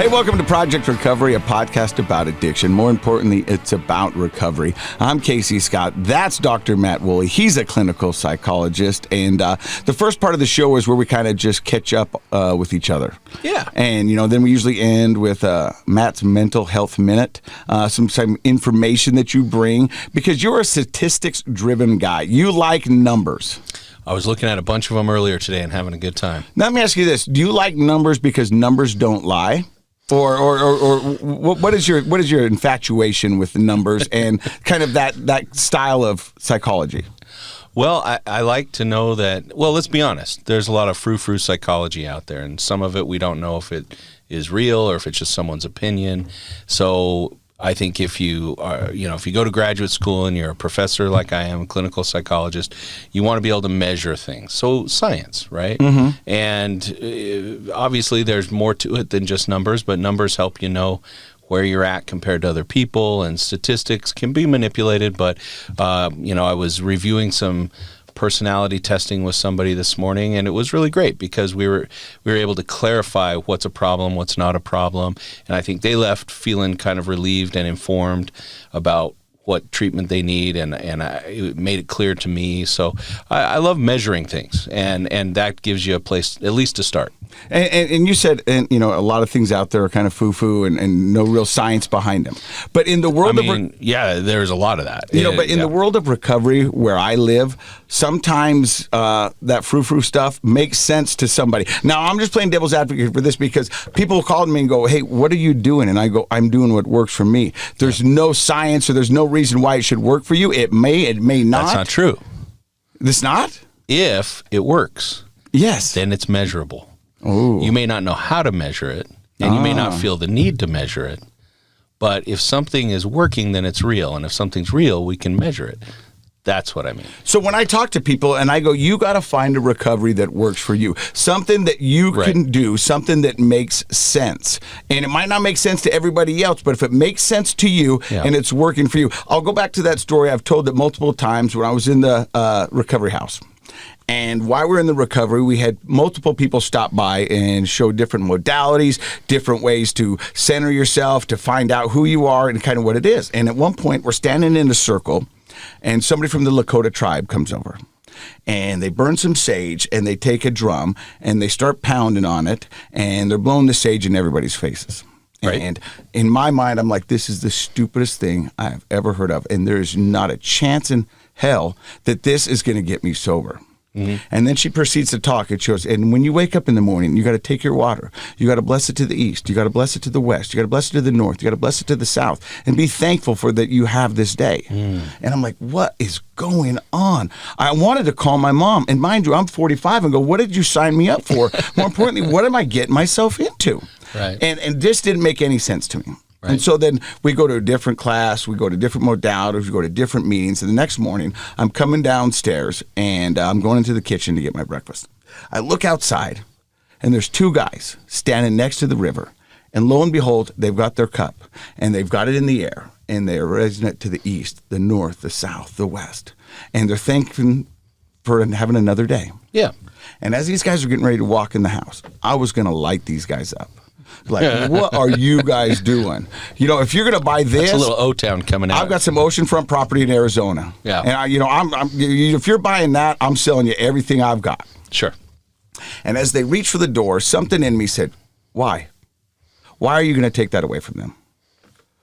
Hey, welcome to Project Recovery, a podcast about addiction. More importantly, it's about recovery. I'm Casey Scott. That's Dr. Matt Woolley. He's a clinical psychologist. And the first part of the show is where we kind of just catch up with each other. Yeah. And, then we usually end with Matt's Mental Health Minute, some information that you bring, because you're a statistics-driven guy. You like numbers. I was looking at a bunch of them earlier today and having a good time. Now, let me ask you this. Do you like numbers because numbers don't lie? Or what is your infatuation with the numbers and kind of that style of psychology? Well, I like to know that, well, let's be honest. There's a lot of frou-frou psychology out there, and some of it we don't know if it is real or if it's just someone's opinion. So I think if you are, if you go to graduate school and you're a professor like I am, a clinical psychologist, you want to be able to measure things. So science, right? Mm-hmm. And obviously there's more to it than just numbers, but numbers help you know where you're at compared to other people, and statistics can be manipulated. But, I was reviewing some personality testing with somebody this morning, and it was really great because we were able to clarify what's a problem, what's not a problem, and I think they left feeling kind of relieved and informed about what treatment they need, and it made it clear to me. So I love measuring things, and that gives you a place at least to start. And you said, a lot of things out there are kind of foo-foo and no real science behind them. But in the world there's a lot of that. But in the world of recovery where I live, sometimes that frou-frou stuff makes sense to somebody. Now, I'm just playing devil's advocate for this because people call me and go, hey, what are you doing? And I go, I'm doing what works for me. There's no science or there's no reason why it should work for you. It may not. That's not true. It's not? If it works, yes, then it's measurable. Ooh. You may not know how to measure it, and you may not feel the need to measure it. But if something is working, then it's real. And if something's real, we can measure it. That's what I mean. So when I talk to people and I go, you got to find a recovery that works for you, something that you can do, something that makes sense. And it might not make sense to everybody else, but if it makes sense to you and it's working for you. I'll go back to that story I've told it multiple times when I was in the recovery house. And while we're in the recovery, we had multiple people stop by and show different modalities, different ways to center yourself, to find out who you are and kind of what it is. And at one point, we're standing in a circle, and somebody from the Lakota tribe comes over. And they burn some sage, and they take a drum, and they start pounding on it, and they're blowing the sage in everybody's faces. Right. And in my mind, I'm like, this is the stupidest thing I've ever heard of. And there's not a chance in hell that this is going to get me sober. Mm-hmm. And then she proceeds to talk. It shows, and when you wake up in the morning, you got to take your water. You got to bless it to the east. You got to bless it to the west. You got to bless it to the north. You got to bless it to the south, and be thankful for that you have this day. And I'm like, what is going on? I wanted to call my mom, and mind you, I'm 45, and go, what did you sign me up for? More importantly, what am I getting myself into? Right. And this didn't make any sense to me. Right. And so then we go to a different class, we go to different modalities, we go to different meetings. And the next morning, I'm coming downstairs, and I'm going into the kitchen to get my breakfast. I look outside, and there's two guys standing next to the river. And lo and behold, they've got their cup, and they've got it in the air, and they're raising it to the east, the north, the south, the west. And they're thanking for having another day. Yeah. And as these guys are getting ready to walk in the house, I was going to light these guys up. Like, what are you guys doing? If you're going to buy this, that's a little O-Town coming out. I've got some oceanfront property in Arizona. Yeah, and if you're buying that, I'm selling you everything I've got. Sure. And as they reach for the door, something in me said, "Why? Why are you going to take that away from them?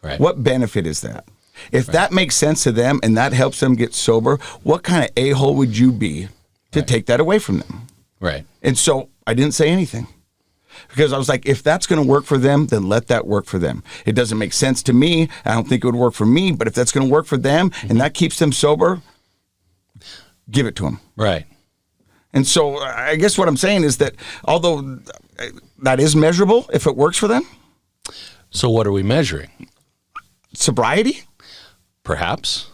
Right. What benefit is that? If that makes sense to them and that helps them get sober, what kind of a-hole would you be to take that away from them?" Right. And so I didn't say anything. Because I was like, if that's going to work for them, then let that work for them. It doesn't make sense to me. I don't think it would work for me. But if that's going to work for them and that keeps them sober, give it to them. Right. And so I guess what I'm saying is that although that is measurable, if it works for them. So what are we measuring? Sobriety? Perhaps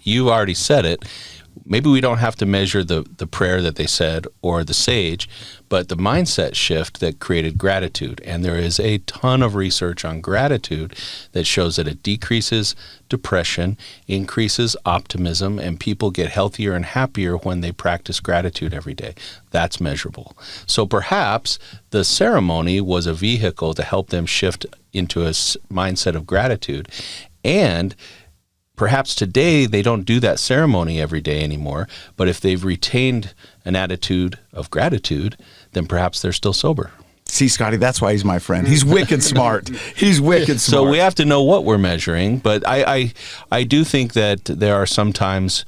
you've already said it. maybe we don't have to measure the prayer that they said or the sage, but the mindset shift that created gratitude. And there is a ton of research on gratitude that shows that it decreases depression, increases optimism, and people get healthier and happier when they practice gratitude every day. That's measurable. So perhaps the ceremony was a vehicle to help them shift into a mindset of gratitude. And perhaps today they don't do that ceremony every day anymore, but if they've retained an attitude of gratitude, then perhaps they're still sober. See, Scotty, that's why he's my friend. He's wicked smart. He's wicked smart. So we have to know what we're measuring, but I do think that there are sometimes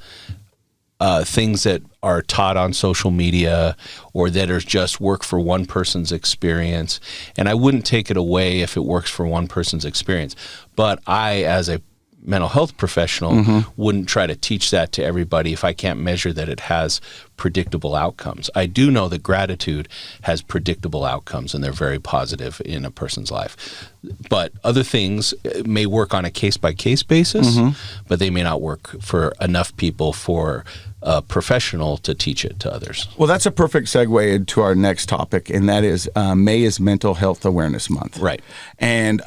things that are taught on social media or that are just work for one person's experience, and I wouldn't take it away if it works for one person's experience. But I, as a mental health professional, wouldn't try to teach that to everybody if I can't measure that it has predictable outcomes. I do know that gratitude has predictable outcomes, and they're very positive in a person's life. But other things may work on a case-by-case basis, but they may not work for enough people for a professional to teach it to others. Well, that's a perfect segue into our next topic, and that is May is Mental Health Awareness Month. Right. And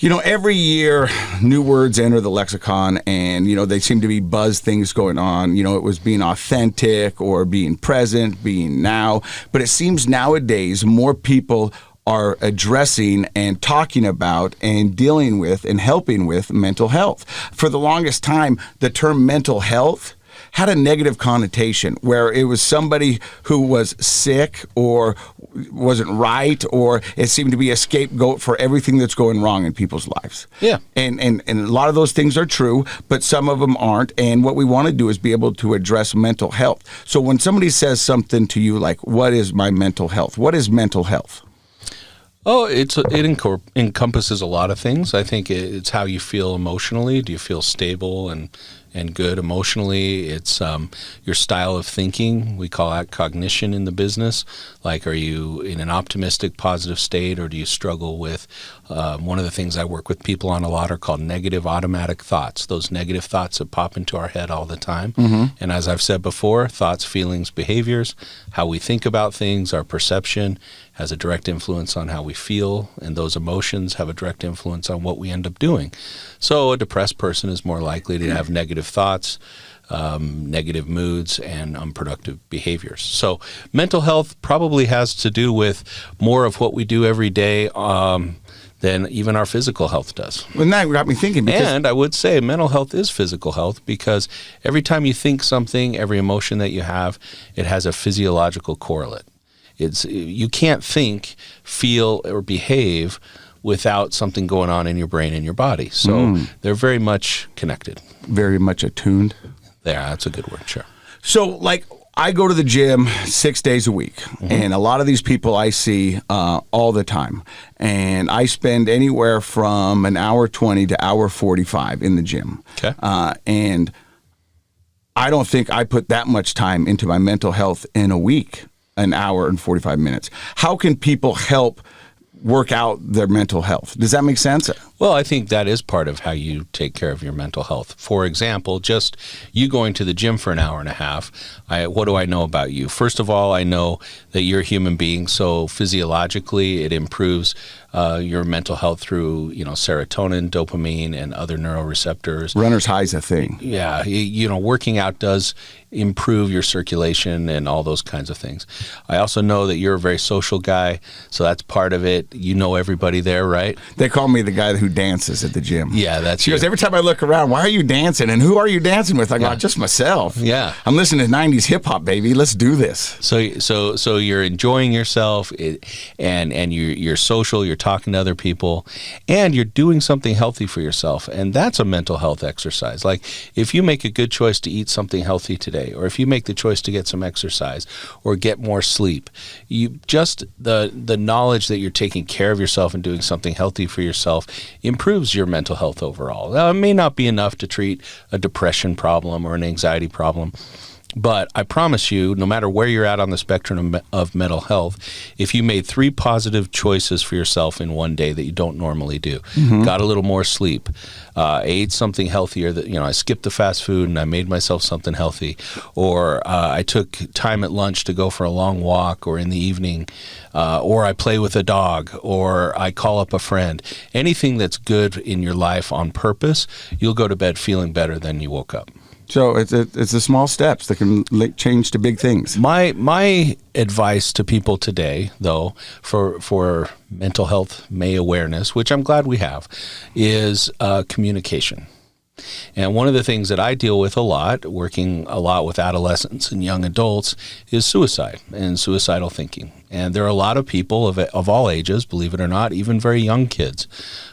every year new words enter the lexicon, and, they seem to be buzz things going on. It was being authentic or being present, being now. But it seems nowadays more people are addressing and talking about and dealing with and helping with mental health. For the longest time, the term mental health had a negative connotation where it was somebody who was sick or wasn't right, or it seemed to be a scapegoat for everything that's going wrong in people's lives. Yeah. And a lot of those things are true, but some of them aren't. And what we want to do is be able to address mental health. So when somebody says something to you like, what is my mental health? What is mental health? Oh, it encompasses a lot of things. I think it's how you feel emotionally. Do you feel stable and good emotionally? It's your style of thinking. We call that cognition in the business. Like, are you in an optimistic, positive state, or do you struggle with one of the things I work with people on a lot are called negative automatic thoughts. Those negative thoughts that pop into our head all the time. And as I've said before, thoughts, feelings, behaviors, how we think about things, our perception has a direct influence on how we feel, and those emotions have a direct influence on what we end up doing. So a depressed person is more likely to have negative thoughts, negative moods, and unproductive behaviors. So mental health probably has to do with more of what we do every day than even our physical health does. Well, that got me thinking. And I would say mental health is physical health, because every time you think something, every emotion that you have, it has a physiological correlate. You can't think, feel, or behave without something going on in your brain and your body. So they're very much connected. Very much attuned. Yeah, that's a good word, sure. So, I go to the gym 6 days a week, and a lot of these people I see all the time. And I spend anywhere from an hour 20 to hour 45 in the gym. Okay. And I don't think I put that much time into my mental health in a week, an hour and 45 minutes. How can people help work out their mental health? Does that make sense? Well, I think that is part of how you take care of your mental health. For example, just you going to the gym for an hour and a half, what do I know about you? First of all, I know that you're a human being, so physiologically it improves your mental health through, serotonin, dopamine, and other neuroreceptors. Runner's high is a thing. Yeah, working out does improve your circulation and all those kinds of things. I also know that you're a very social guy, so that's part of it. You know everybody there, right? They call me the guy who dances at the gym. Yeah, that's She goes, every time I look around, why are you dancing? And who are you dancing with? I go, just myself. Yeah. I'm listening to 90s hip hop, baby. Let's do this. So you're enjoying yourself, and you're social, you're talking to other people, and you're doing something healthy for yourself. And that's a mental health exercise. Like, if you make a good choice to eat something healthy today, or if you make the choice to get some exercise or get more sleep, the knowledge that you're taking care of yourself and doing something healthy for yourself improves your mental health overall. Now, it may not be enough to treat a depression problem or an anxiety problem, But I promise you, no matter where you're at on the spectrum of mental health, if you made 3 positive choices for yourself in one day that you don't normally do, got a little more sleep, ate something healthier, that I skipped the fast food and I made myself something healthy, or I took time at lunch to go for a long walk, or in the evening, or I play with a dog, or I call up a friend, anything that's good in your life on purpose, you'll go to bed feeling better than you woke up. So it's the small steps that can change to big things. My advice to people today, though, for mental health May awareness, which I'm glad we have, is communication. And one of the things that I deal with a lot, working a lot with adolescents and young adults, is suicide and suicidal thinking. And there are a lot of people of all ages, believe it or not, even very young kids,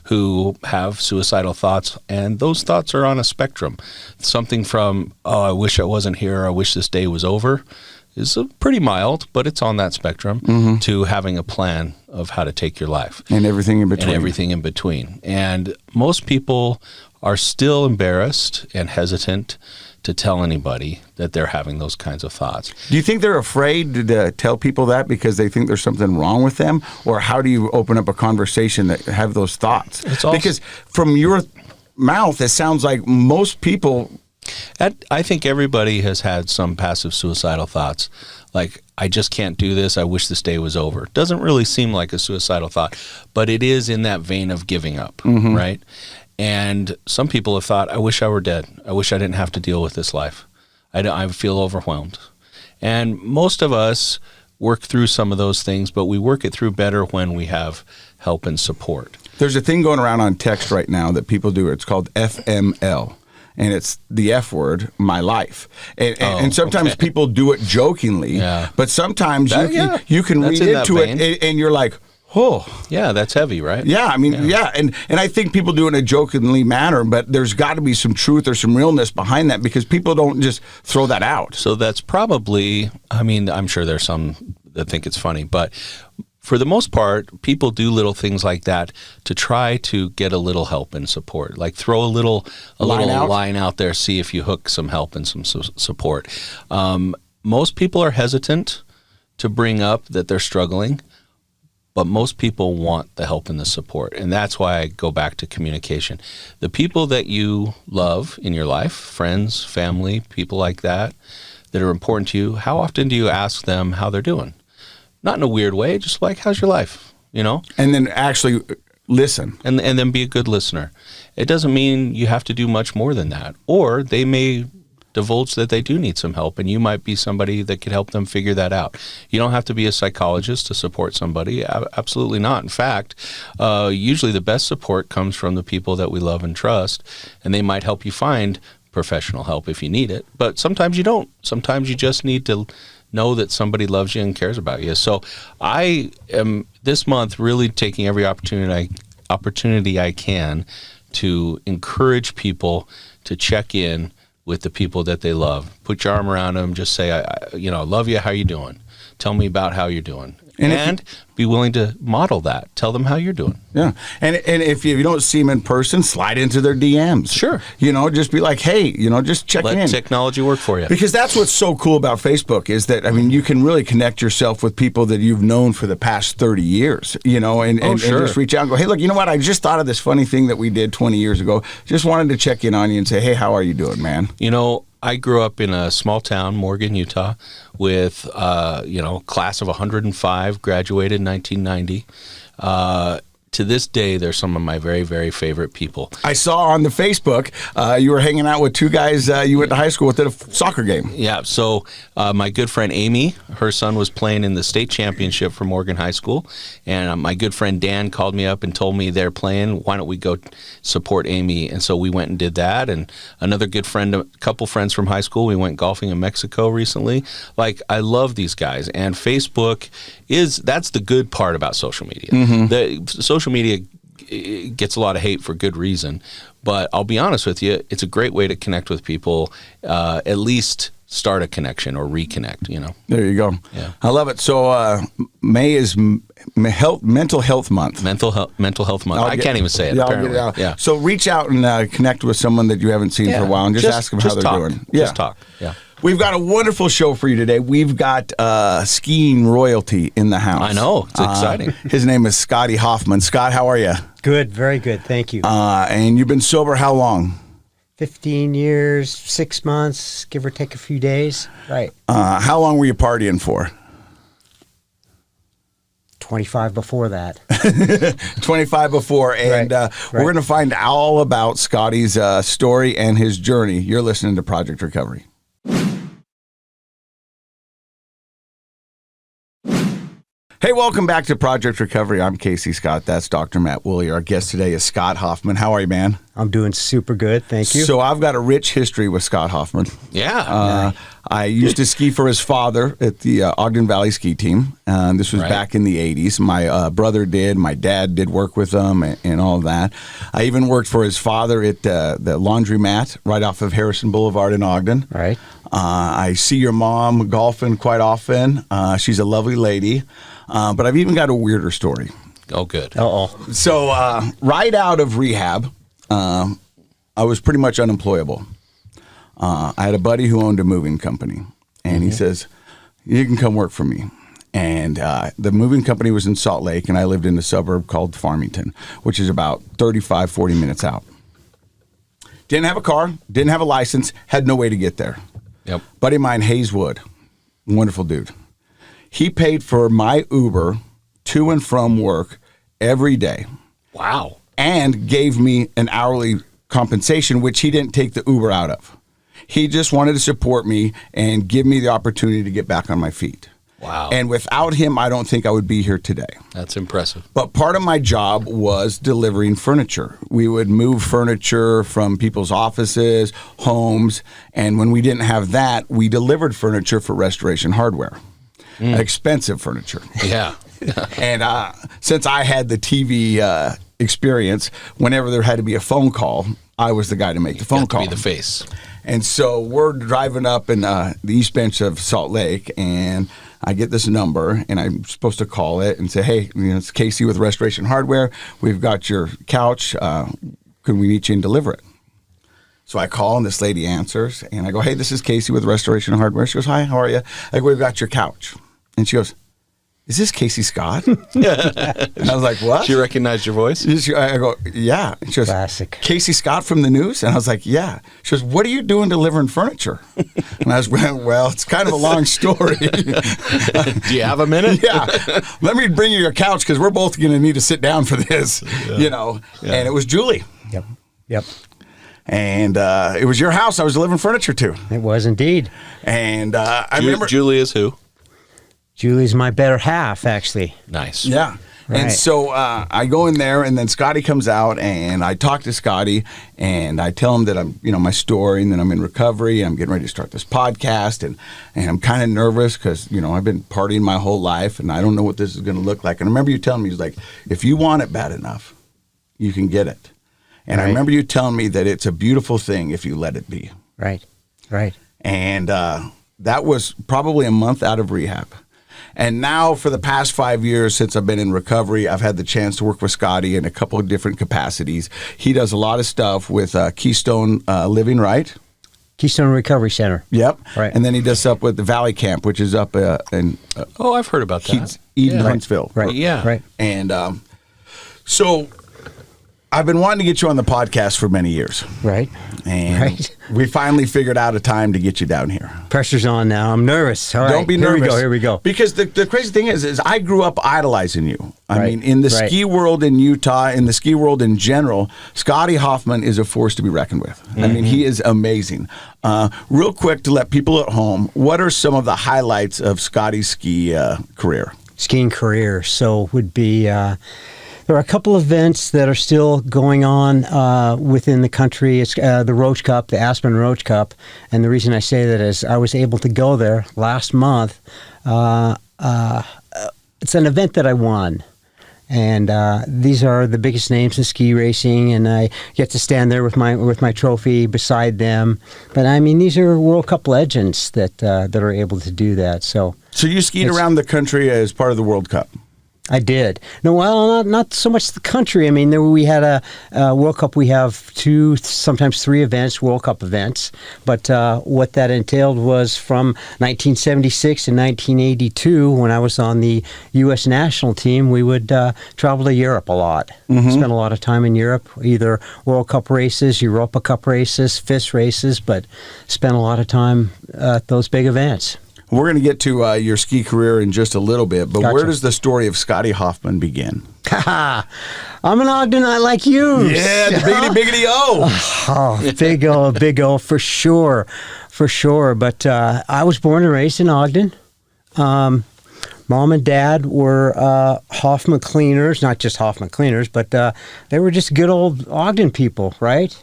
who have suicidal thoughts. And those thoughts are on a spectrum. Something from, oh, I wish I wasn't here, I wish this day was over, is pretty mild, but it's on that spectrum, to having a plan of how to take your life. And everything in between. And most people are still embarrassed and hesitant to tell anybody that they're having those kinds of thoughts. Do you think they're afraid to tell people that because they think there's something wrong with them? Or how do you open up a conversation that have those thoughts? Because from your mouth, it sounds like most people... I think everybody has had some passive suicidal thoughts. Like, I just can't do this. I wish this day was over. Doesn't really seem like a suicidal thought, but it is in that vein of giving up, right? And some people have thought, I wish I were dead. I wish I didn't have to deal with this life. I feel overwhelmed. And most of us work through some of those things, but we work it through better when we have help and support. There's a thing going around on text right now that people do. It's called FML. And it's the F word, my life. And sometimes people do it jokingly, but sometimes you can read into it and you're like, oh. Yeah, that's heavy, right? Yeah, I mean, And I think people do it in a jokingly manner, but there's got to be some truth or some realness behind that because people don't just throw that out. So that's probably, I mean, I'm sure there's some that think it's funny, but for the most part, people do little things like that to try to get a little help and support. Like throw a little line out there, see if you hook some help and some support. Most people are hesitant to bring up that they're struggling, but most people want the help and the support. And that's why I go back to communication. The people that you love in your life, friends, family, people like that are important to you, how often do you ask them how they're doing? Not in a weird way, just like, how's your life, And then actually listen. And then be a good listener. It doesn't mean you have to do much more than that. Or they may divulge that they do need some help, and you might be somebody that could help them figure that out. You don't have to be a psychologist to support somebody. Absolutely not. In fact, usually the best support comes from the people that we love and trust, and they might help you find professional help if you need it. But sometimes you don't. Sometimes you just need to know that somebody loves you and cares about you. So I am this month really taking every opportunity I can to encourage people to check in with the people that they love. Put your arm around them. Just say, I love you. How you doing? Tell me about how you're doing. And be willing to model that. Tell them how you're doing. Yeah. And if you don't see them in person, slide into their DMs. Sure. Just be like, hey, just check in. Let technology work for you. Because that's what's so cool about Facebook is that, you can really connect yourself with people that you've known for the past 30 years, and just reach out and go, hey, look, you know what? I just thought of this funny thing that we did 20 years ago. Just wanted to check in on you and say, hey, how are you doing, man? I grew up in a small town, Morgan, Utah, with class of 105, graduated in 1990. To this day, they're some of my very, very favorite people. I saw on the Facebook you were hanging out with two guys you went to high school with at a soccer game. Yeah, so my good friend Amy, her son was playing in the state championship for Morgan High School, and my good friend Dan called me up and told me they're playing. Why don't we go support Amy? And so we went and did that. And another good friend, a couple friends from high school, we went golfing in Mexico recently. Like, I love these guys, and Facebook that's the good part about social media. The social media gets a lot of hate for good reason, but I'll be honest with you, it's a great way to connect with people, at least start a connection or reconnect, There you go. Yeah. I love it. So May is Mental Health Month. Mental Health Month. I can't even say it, apparently. I'll get it out. Yeah. So reach out and connect with someone that you haven't seen for a while and just ask them how they're doing. Just talk. Yeah. We've got a wonderful show for you today. We've got skiing royalty in the house. I know. It's exciting. His name is Scotty Hoffman. Scott, how are you? Good. Very good. Thank you. And you've been sober how long? 15 years, 6 months, give or take a few days. Right. How long were you partying for? 25 before that. 25 before. And we're going to find all about Scotty's story and his journey. You're listening to Project Recovery. Hey, welcome back to Project Recovery. I'm Casey Scott. That's Dr. Matt Woolley. Our guest today is Scott Hoffman. How are you, man? I'm doing super good. Thank you. So I've got a rich history with Scott Hoffman. Yeah. I used to ski for his father at the Ogden Valley ski team. This was back in the 80s. My brother did. My dad did work with them and all of that. I even worked for his father at the laundromat right off of Harrison Boulevard in Ogden. Right. I see your mom golfing quite often. She's a lovely lady. But I've even got a weirder story. Oh, good. Uh-oh. So right out of rehab, I was pretty much unemployable. I had a buddy who owned a moving company, and he says, you can come work for me. And the moving company was in Salt Lake, and I lived in a suburb called Farmington, which is about 35, 40 minutes out. Didn't have a car, didn't have a license, had no way to get there. Yep. Buddy of mine, Hayes Wood, wonderful dude. He paid for my Uber to and from work every day. Wow. And gave me an hourly compensation, which he didn't take the Uber out of. He just wanted to support me and give me the opportunity to get back on my feet. Wow. And without him, I don't think I would be here today. That's impressive. But part of my job was delivering furniture. We would move furniture from people's offices, homes, and when we didn't have that, we delivered furniture for Restoration Hardware. Expensive furniture. Yeah. And since I had the TV experience, whenever there had to be a phone call, I was the guy to make the phone call. To be the face. And so we're driving up in the East Bench of Salt Lake, and I get this number, and I'm supposed to call it and say, hey, it's Casey with Restoration Hardware. We've got your couch. Can we meet you and deliver it? So I call, and this lady answers, and I go, hey, this is Casey with Restoration Hardware. She goes, hi, how are you? I go, we've got your couch. And she goes, is this Casey Scott? And I was like, what? She recognized your voice? I go, yeah. And she goes, classic. Casey Scott from the news? And I was like, yeah. She goes, what are you doing delivering furniture? And I was, well, it's kind of a long story. Do you have a minute? Yeah. Let me bring you your couch because we're both going to need to sit down for this, Yeah. And it was Julie. Yep. And it was your house I was delivering furniture to. It was indeed. And I remember. Julie is who? Julie's my better half, actually. Nice. Yeah. Right. And so I go in there, and then Scotty comes out, and I talk to Scotty, and I tell him that I'm, my story, and then I'm in recovery, and I'm getting ready to start this podcast, and I'm kind of nervous because, I've been partying my whole life, and I don't know what this is going to look like. And I remember you telling me, he's like, if you want it bad enough, you can get it. And I remember you telling me that it's a beautiful thing if you let it be. Right. And that was probably a month out of rehab. And now for the past 5 years since I've been in recovery, I've had the chance to work with Scotty in a couple of different capacities. He does a lot of stuff with Keystone Living, right? Keystone Recovery Center. Yep. Right. And then he does stuff with the Valley Camp, which is up in I've heard about that. Eden, Huntsville. Right. Yeah. Right. And so I've been wanting to get you on the podcast for many years. Right. And we finally figured out a time to get you down here. Pressure's on now. I'm nervous. All right. Don't be nervous. Here we go. Because the crazy thing is I grew up idolizing you. I mean, in the Right. ski world in Utah, in the ski world in general, Scotty Hoffman is a force to be reckoned with. I mean, he is amazing. Real quick to let people at home, what are some of the highlights of Scotty's ski career? Skiing career. So would be... there are a couple of events that are still going on within the country. It's the Roach Cup, the Aspen Roach Cup. And the reason I say that is I was able to go there last month. It's an event that I won. And these are the biggest names in ski racing, and I get to stand there with my trophy beside them. But I mean, these are World Cup legends that are able to do that. So you skied around the country as part of the World Cup? I did. No, well, not so much the country. I mean, we had a World Cup. We have 2, sometimes 3 events, World Cup events. But what that entailed was from 1976 to 1982, when I was on the U.S. national team, we would travel to Europe a lot. Spent a lot of time in Europe, either World Cup races, Europa Cup races, FIS races, but spent a lot of time at those big events. We're going to get to your ski career in just a little bit, but Gotcha. Where does the story of Scotty Hoffman begin? I'm an Ogdenite like you. Yeah, the biggity O. Oh, big O for sure. But I was born and raised in Ogden. Mom and Dad were Hoffman cleaners, not just Hoffman cleaners, but they were just good old Ogden people, right?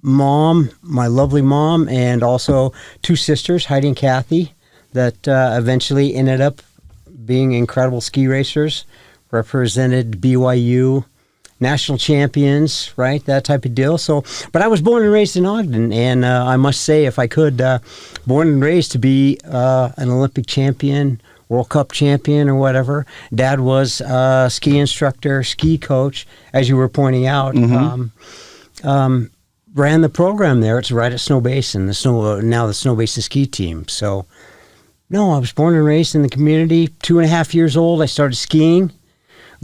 Mom, my lovely mom, and also 2 sisters, Heidi and Kathy, that eventually ended up being incredible ski racers, represented BYU, national champions, right? That type of deal. So, but I was born and raised in Ogden, and I must say, if I could, born and raised to be an Olympic champion, World Cup champion, or whatever. Dad was a ski instructor, ski coach, as you were pointing out. Ran the program there. It's right at Snow Basin, now the Snow Basin ski team. So, no, I was born and raised in the community. 2.5 years old, I started skiing.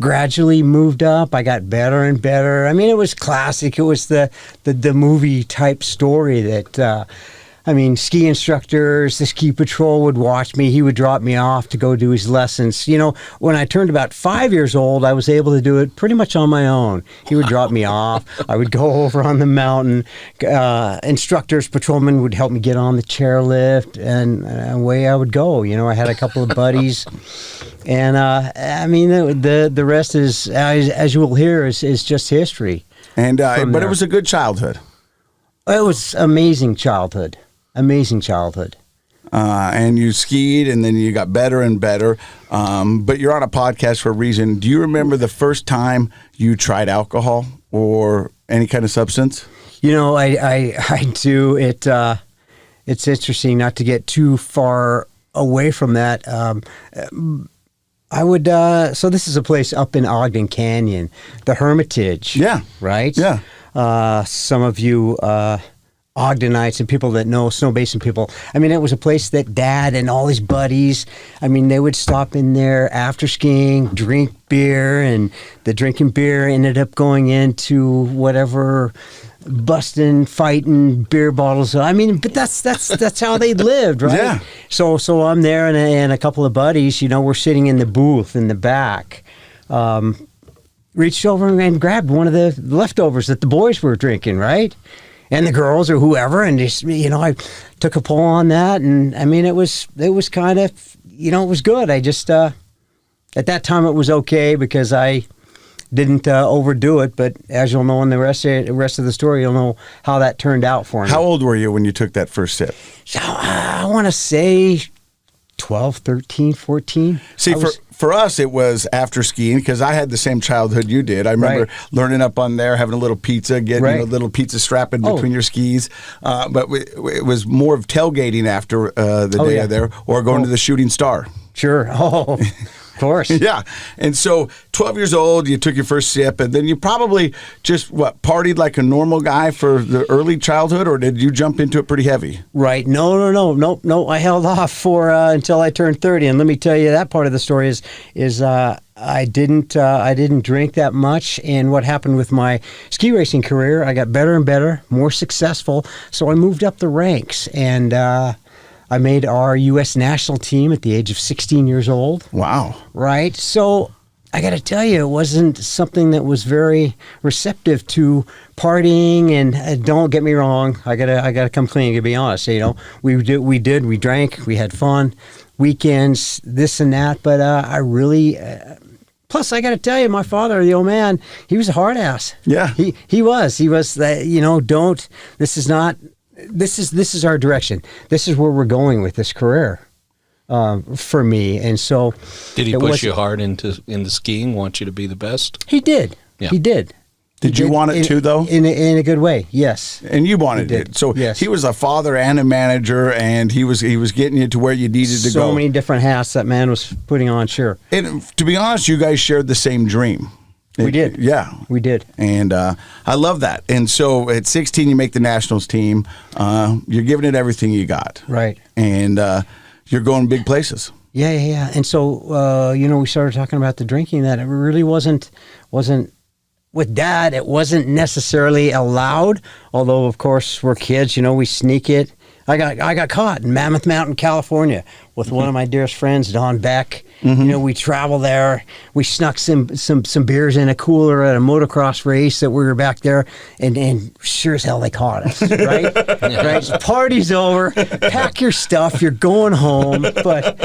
Gradually moved up. I got better and better. I mean, it was classic. It was the movie type story that, ski instructors, the ski patrol would watch me. He would drop me off to go do his lessons. You know, when I turned about 5 years old, I was able to do it pretty much on my own. He would drop me off. I would go over on the mountain. Instructors, patrolmen would help me get on the chairlift, and away I would go. You know, I had a couple of buddies. And, the rest is, as you will hear, is just history. And but it was a good childhood. It was amazing childhood. Amazing childhood. And you skied, and then you got better and better. But you're on a podcast for a reason. Do you remember the first time you tried alcohol or any kind of substance? You know, I do. It's interesting not to get too far away from that. I would. So this is a place up in Ogden Canyon, the Hermitage. Yeah. Right. Yeah. Some of you. Ogdenites and people that know Snow Basin people. I mean, it was a place that Dad and all his buddies, they would stop in there after skiing, drink beer, and the drinking beer ended up going into whatever, busting, fighting, beer bottles. But that's how they lived, right? Yeah. So I'm there and a couple of buddies, we're sitting in the booth in the back. Reached over and grabbed one of the leftovers that the boys were drinking, right? And the girls or whoever, and just, I took a pull on that, and it was kind of, it was good. I just, at that time it was okay because I didn't overdo it, but as you'll know in the rest of the story, you'll know how that turned out for me. How old were you when you took that first sip? So, I want to say 12, 13, 14. See, for us, it was after skiing because I had the same childhood you did. I remember learning up on there, having a little pizza, getting a little pizza strap in between your skis. But it was more of tailgating after the day there or going to the Shooting Star. Sure. Oh, of course. Yeah. And so 12 years old, you took your first sip, and then you probably just, partied like a normal guy for the early childhood, or did you jump into it pretty heavy? Right. No. I held off for until I turned 30. And let me tell you, that part of the story is I didn't drink that much. And what happened with my ski racing career, I got better and better, more successful. So I moved up the ranks, and I made our U.S. national team at the age of 16 years old. Wow. Right. So I got to tell you, it wasn't something that was very receptive to partying. And don't get me wrong, I gotta come clean. To be honest, we drank, we had fun, weekends, this and that. But I really. Plus, I got to tell you, my father, the old man, he was a hard ass. Yeah. He was. Don't. This is our direction. This is where we're going with this career for me. And so, did he push you hard into skiing? Want you to be the best? He did. Yeah. He did. Did you want it too, though? In a good way, yes. And you wanted it. So yes. He was a father and a manager, and he was getting you to where you needed to go. So many different hats that man was putting on, sure. And to be honest, you guys shared the same dream. We did. Yeah. We did. And I love that. And so at 16, you make the nationals team. You're giving it everything you got. Right. And you're going big places. Yeah. And so, we started talking about the drinking, that it really wasn't with Dad, it wasn't necessarily allowed, although, of course, we're kids, we sneak it. I got caught in Mammoth Mountain, California, with one of my dearest friends, Don Beck. We travel there. We snuck some beers in a cooler at a motocross race that we were back there, and sure as hell they caught us, right? Right? Party's over. Pack your stuff. You're going home. But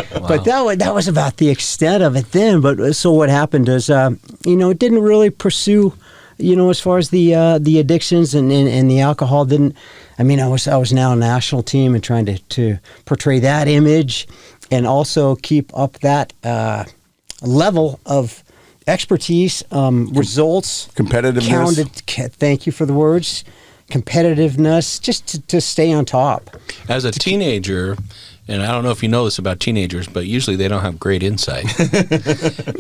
that was about the extent of it then. But so what happened is, it didn't really pursue. As far as the addictions and the alcohol didn't. I was now a national team and trying to portray that image, and also keep up that level of expertise, results, competitiveness. Thank you for the words. Competitiveness, just to stay on top. As a teenager. And I don't know if you know this about teenagers, but usually they don't have great insight.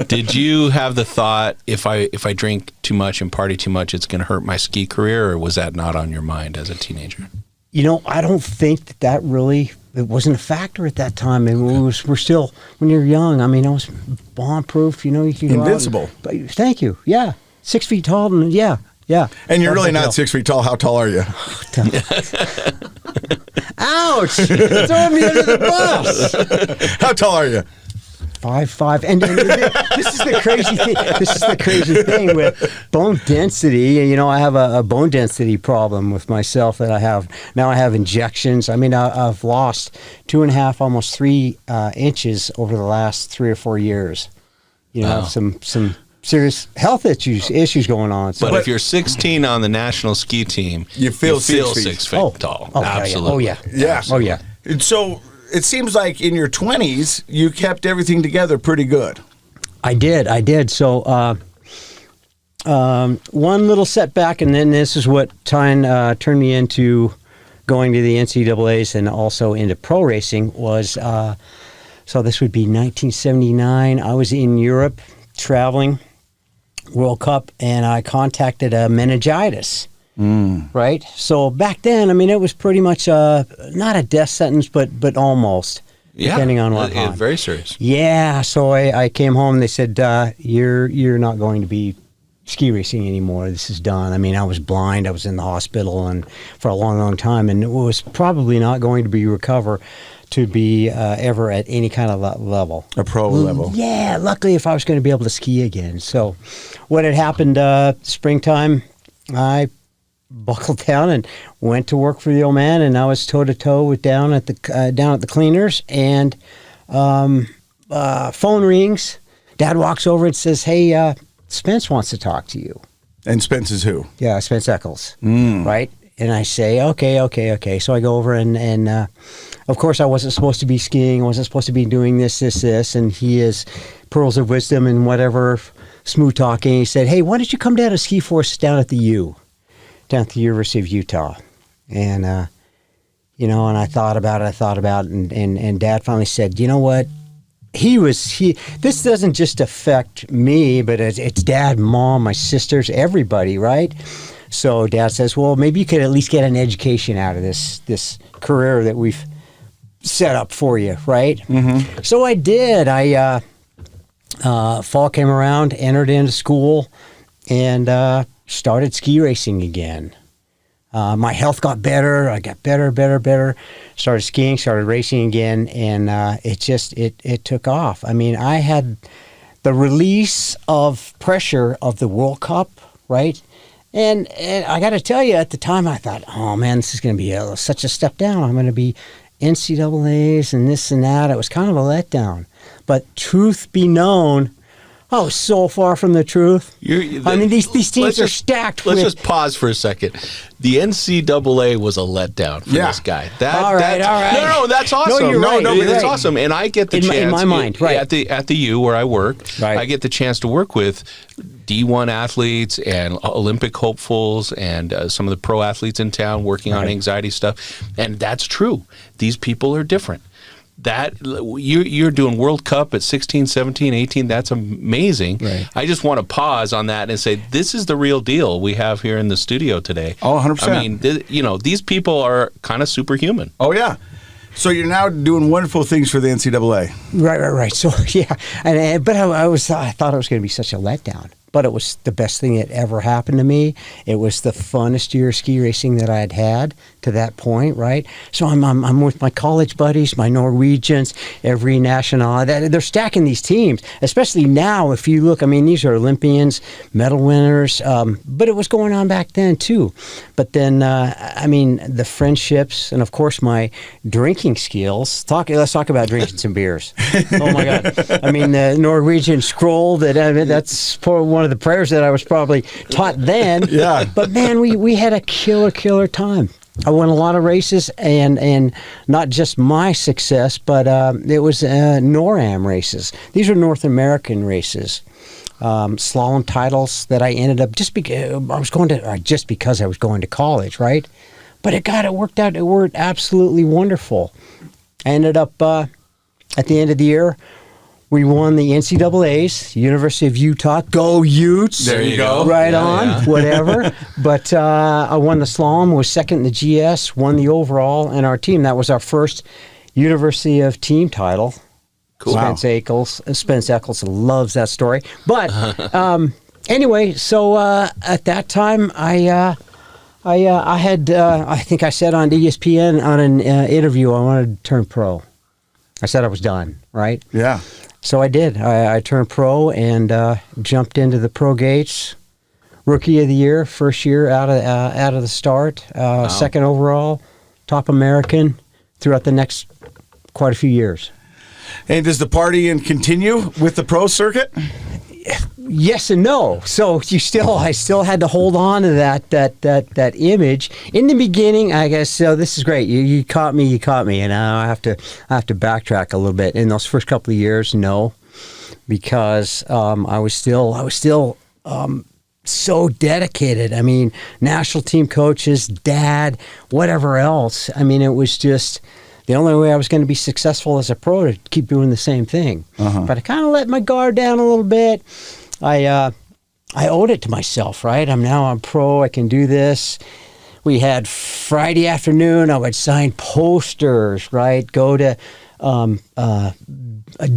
Did you have the thought, if I drink too much and party too much, it's going to hurt my ski career, or was that not on your mind as a teenager? I don't think that really, it wasn't a factor at that time. We're still, when you're young, I was bomb-proof, you can go invincible. Thank you, yeah. 6 feet tall, and yeah. And you're really not 6 feet tall. How tall are you? Ouch! Throw me under the bus. How tall are you? 5'5", and this is the crazy thing. This is the crazy thing with bone density. I have a bone density problem with myself that I have now. I have injections. I've lost 2.5, almost 3 inches over the last 3 or 4 years. I have some serious health issues going on. So. But if you're 16 on the national ski team, you feel 6 feet tall. Oh, absolutely. Yeah. Oh, yeah. And so it seems like in your 20s, you kept everything together pretty good. I did. So one little setback, and then this is what turned me into going to the NCAAs and also into pro racing was, so this would be 1979. I was in Europe traveling World Cup, and I contacted a meningitis. Right? So back then, it was pretty much not a death sentence, but almost, depending on what. Yeah, very serious. Yeah. So I came home, and they said, "You're not going to be ski racing anymore. This is done." I was blind. I was in the hospital and for a long, long time, and it was probably not going to be recover to be ever at any kind of level. A pro level. Yeah, luckily if I was going to be able to ski again. So what had happened, springtime, I buckled down and went to work for the old man, and I was toe-to-toe down at the cleaners, and phone rings. Dad walks over and says, "Hey, Spence wants to talk to you." And Spence is who? Yeah, Spence Eccles, right? And I say, okay. So I go over and of course I wasn't supposed to be skiing. I wasn't supposed to be doing this. And he is pearls of wisdom and whatever, smooth talking. He said, "Hey, why don't you come down and ski for us down at the University of Utah?" And, and I thought about it, and Dad finally said, "You know what? This doesn't just affect me, but it's Dad, Mom, my sisters, everybody, right?" So Dad says, "Well, maybe you could at least get an education out of this career that we've set up for you, right?" Mm-hmm. So I did. Fall came around, entered into school, and started ski racing again. My health got better. I got better. Started skiing, started racing again, and it took off. I had the release of pressure of the World Cup, right? And I got to tell you, at the time, I thought, "Oh man, this is going to be such a step down. I'm going to be NCAAs and this and that." It was kind of a letdown. But truth be known, Oh, so far from the truth. I mean, these teams are stacked. Let's just pause for a second. The NCAA was a letdown for this guy. All right. No, that's awesome. No, you're right. That's awesome. And I get the chance in my mind, right, at the U where I work. Right. I get the chance to work with D1 athletes and Olympic hopefuls and some of the pro athletes in town working on anxiety stuff, and that's true. These people are different. That you're doing World Cup at 16, 17, 18, that's amazing. Right. I just want to pause on that and say this is the real deal we have here in the studio today. Oh, 100%. I mean, these people are kind of superhuman. Oh, yeah. So you're now doing wonderful things for the NCAA. Right. So, yeah. But I thought it was going to be such a letdown. But it was the best thing that ever happened to me. It was the funnest year of ski racing that I had to that point, right? So I'm with my college buddies, my Norwegians, every national. They're stacking these teams, especially now. If you look, I mean, these are Olympians, medal winners. But it was going on back then too. But then, I mean, the friendships and of course my drinking skills. Let's talk about drinking some beers. Oh my God! I mean, the Norwegian scroll. That's one of the prayers that I was probably taught then. Yeah. But man, we had a killer time. I won a lot of races, and not just my success, but it was NORAM races. These are North American races. Slalom titles that I ended up just because I was going to college, right? But it worked out. It worked absolutely wonderful. I ended up at the end of the year. We won the NCAAs, University of Utah. Go Utes. There you go. Right on, whatever. But I won the slalom, was second in the GS, won the overall, and our team, that was our first University of team title. Cool. Spence Eccles loves that story. But anyway, so at that time, I had, I think I said on ESPN on an interview, I wanted to turn pro. I said I was done, right? Yeah. So I did. I turned pro and jumped into the pro gates. Rookie of the year, first year out of the start. Wow. Second overall, top American throughout the next quite a few years. And does the partying continue with the pro circuit? Yes and no. So I still had to hold on to that image in the beginning. I guess so. This is great. You caught me, and I have to backtrack a little bit. In those first couple of years, no, because I was still so dedicated. I mean, national team coaches, dad, whatever else. I mean, it was just the only way I was going to be successful as a pro to keep doing the same thing. But I kind of let my guard down a little bit. I owed it to myself, right? I'm pro. I can do this. We had Friday afternoon. I would sign posters, right? Go to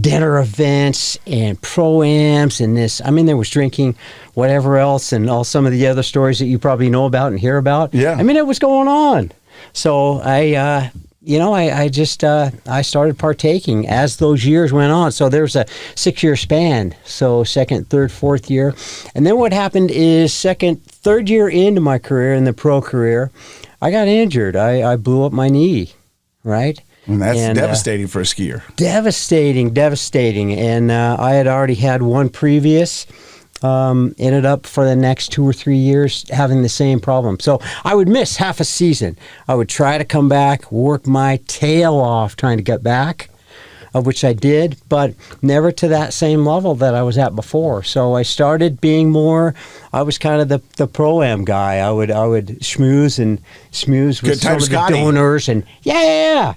dinner events and pro-ams and this. I mean, there was drinking, whatever else, and all some of the other stories that you probably know about and hear about. Yeah. I mean, it was going on. So I started partaking as those years went on. So there was a 6-year span. So second, third, fourth year. And then what happened is third year into my career, in the pro career, I got injured. I blew up my knee, right? And that's devastating for a skier. Devastating. And I had already had one previous. Ended up for the next 2 or 3 years having the same problem. So I would miss half a season. I would try to come back, work my tail off trying to get back, of which I did, but never to that same level that I was at before. So I started being I was kind of the pro-am guy. I would schmooze with some of the donors and yeah.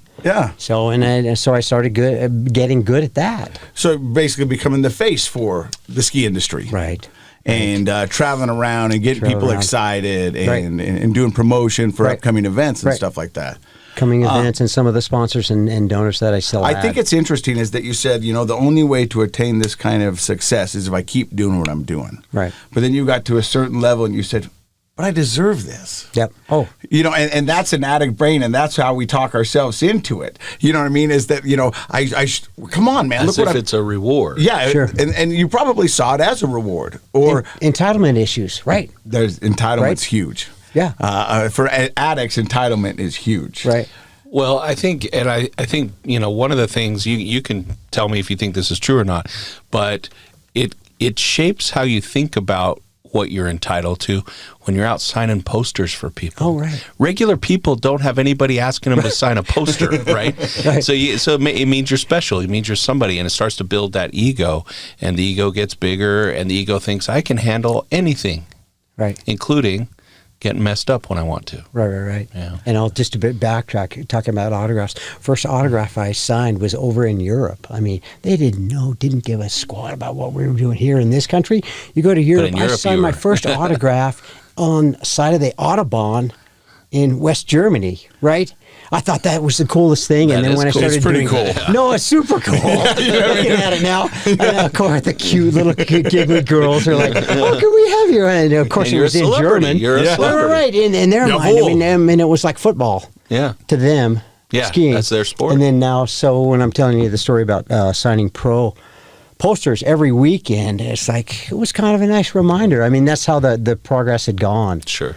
So so I started getting good at that. So basically becoming the face for the ski industry. Right. And traveling around and getting people excited and doing promotion for upcoming events and stuff like that. Coming events and some of the sponsors and donors that I still had. I think it's interesting is that you said, the only way to attain this kind of success is if I keep doing what I'm doing. Right. But then you got to a certain level and you said, but I deserve this. Yep. Oh. And that's an addict brain, and that's how we talk ourselves into it. You know what I mean? Is that, come on, man. Look what it's a reward. Yeah. Sure. And you probably saw it as a reward. Or entitlement issues, right? There's entitlement's huge. Yeah. For addicts, entitlement is huge. Right. Well, I think one of the things, you can tell me if you think this is true or not, but it shapes how you think about what you're entitled to when you're out signing posters for people. Oh, right. Regular people don't have anybody asking them to sign a poster, right? Right. So it means you're special. It means you're somebody, and it starts to build that ego, and the ego gets bigger, and the ego thinks, I can handle anything, Right. including getting messed up when I want to. Right. Yeah. And I'll just a bit backtrack, talking about autographs. First autograph I signed was over in Europe. I mean, they didn't give a squat about what we were doing here in this country. You go to Europe, I signed my first autograph on the side of the Autobahn in West Germany, right? I thought that was the coolest thing, and then when I started it's pretty doing cool. No, it's super cool. Looking at it now, and of course the cute little giggly girls are like, "Oh, can we have you?" And of course And it was in German. You're a celebrity. Right, in their mind, I mean, it was like football. Yeah. To them, Yeah, skiing. that's their sport. And then now, so when I'm telling you the story about signing pro posters every weekend, it's like it was kind of a nice reminder. I mean, that's how the progress had gone. Sure.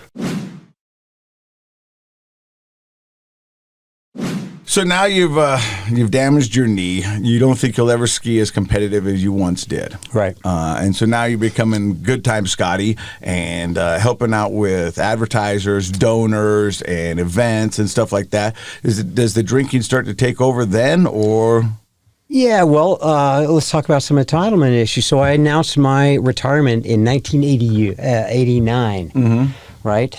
So now you've damaged your knee. You don't think you'll ever ski as competitive as you once did. Right. And so now you're becoming Good Time Scotty and helping out with advertisers, donors, and events and stuff like that. Does the drinking start to take over then, or? Yeah, well, let's talk about some entitlement issues. So I announced my retirement in 1989, right?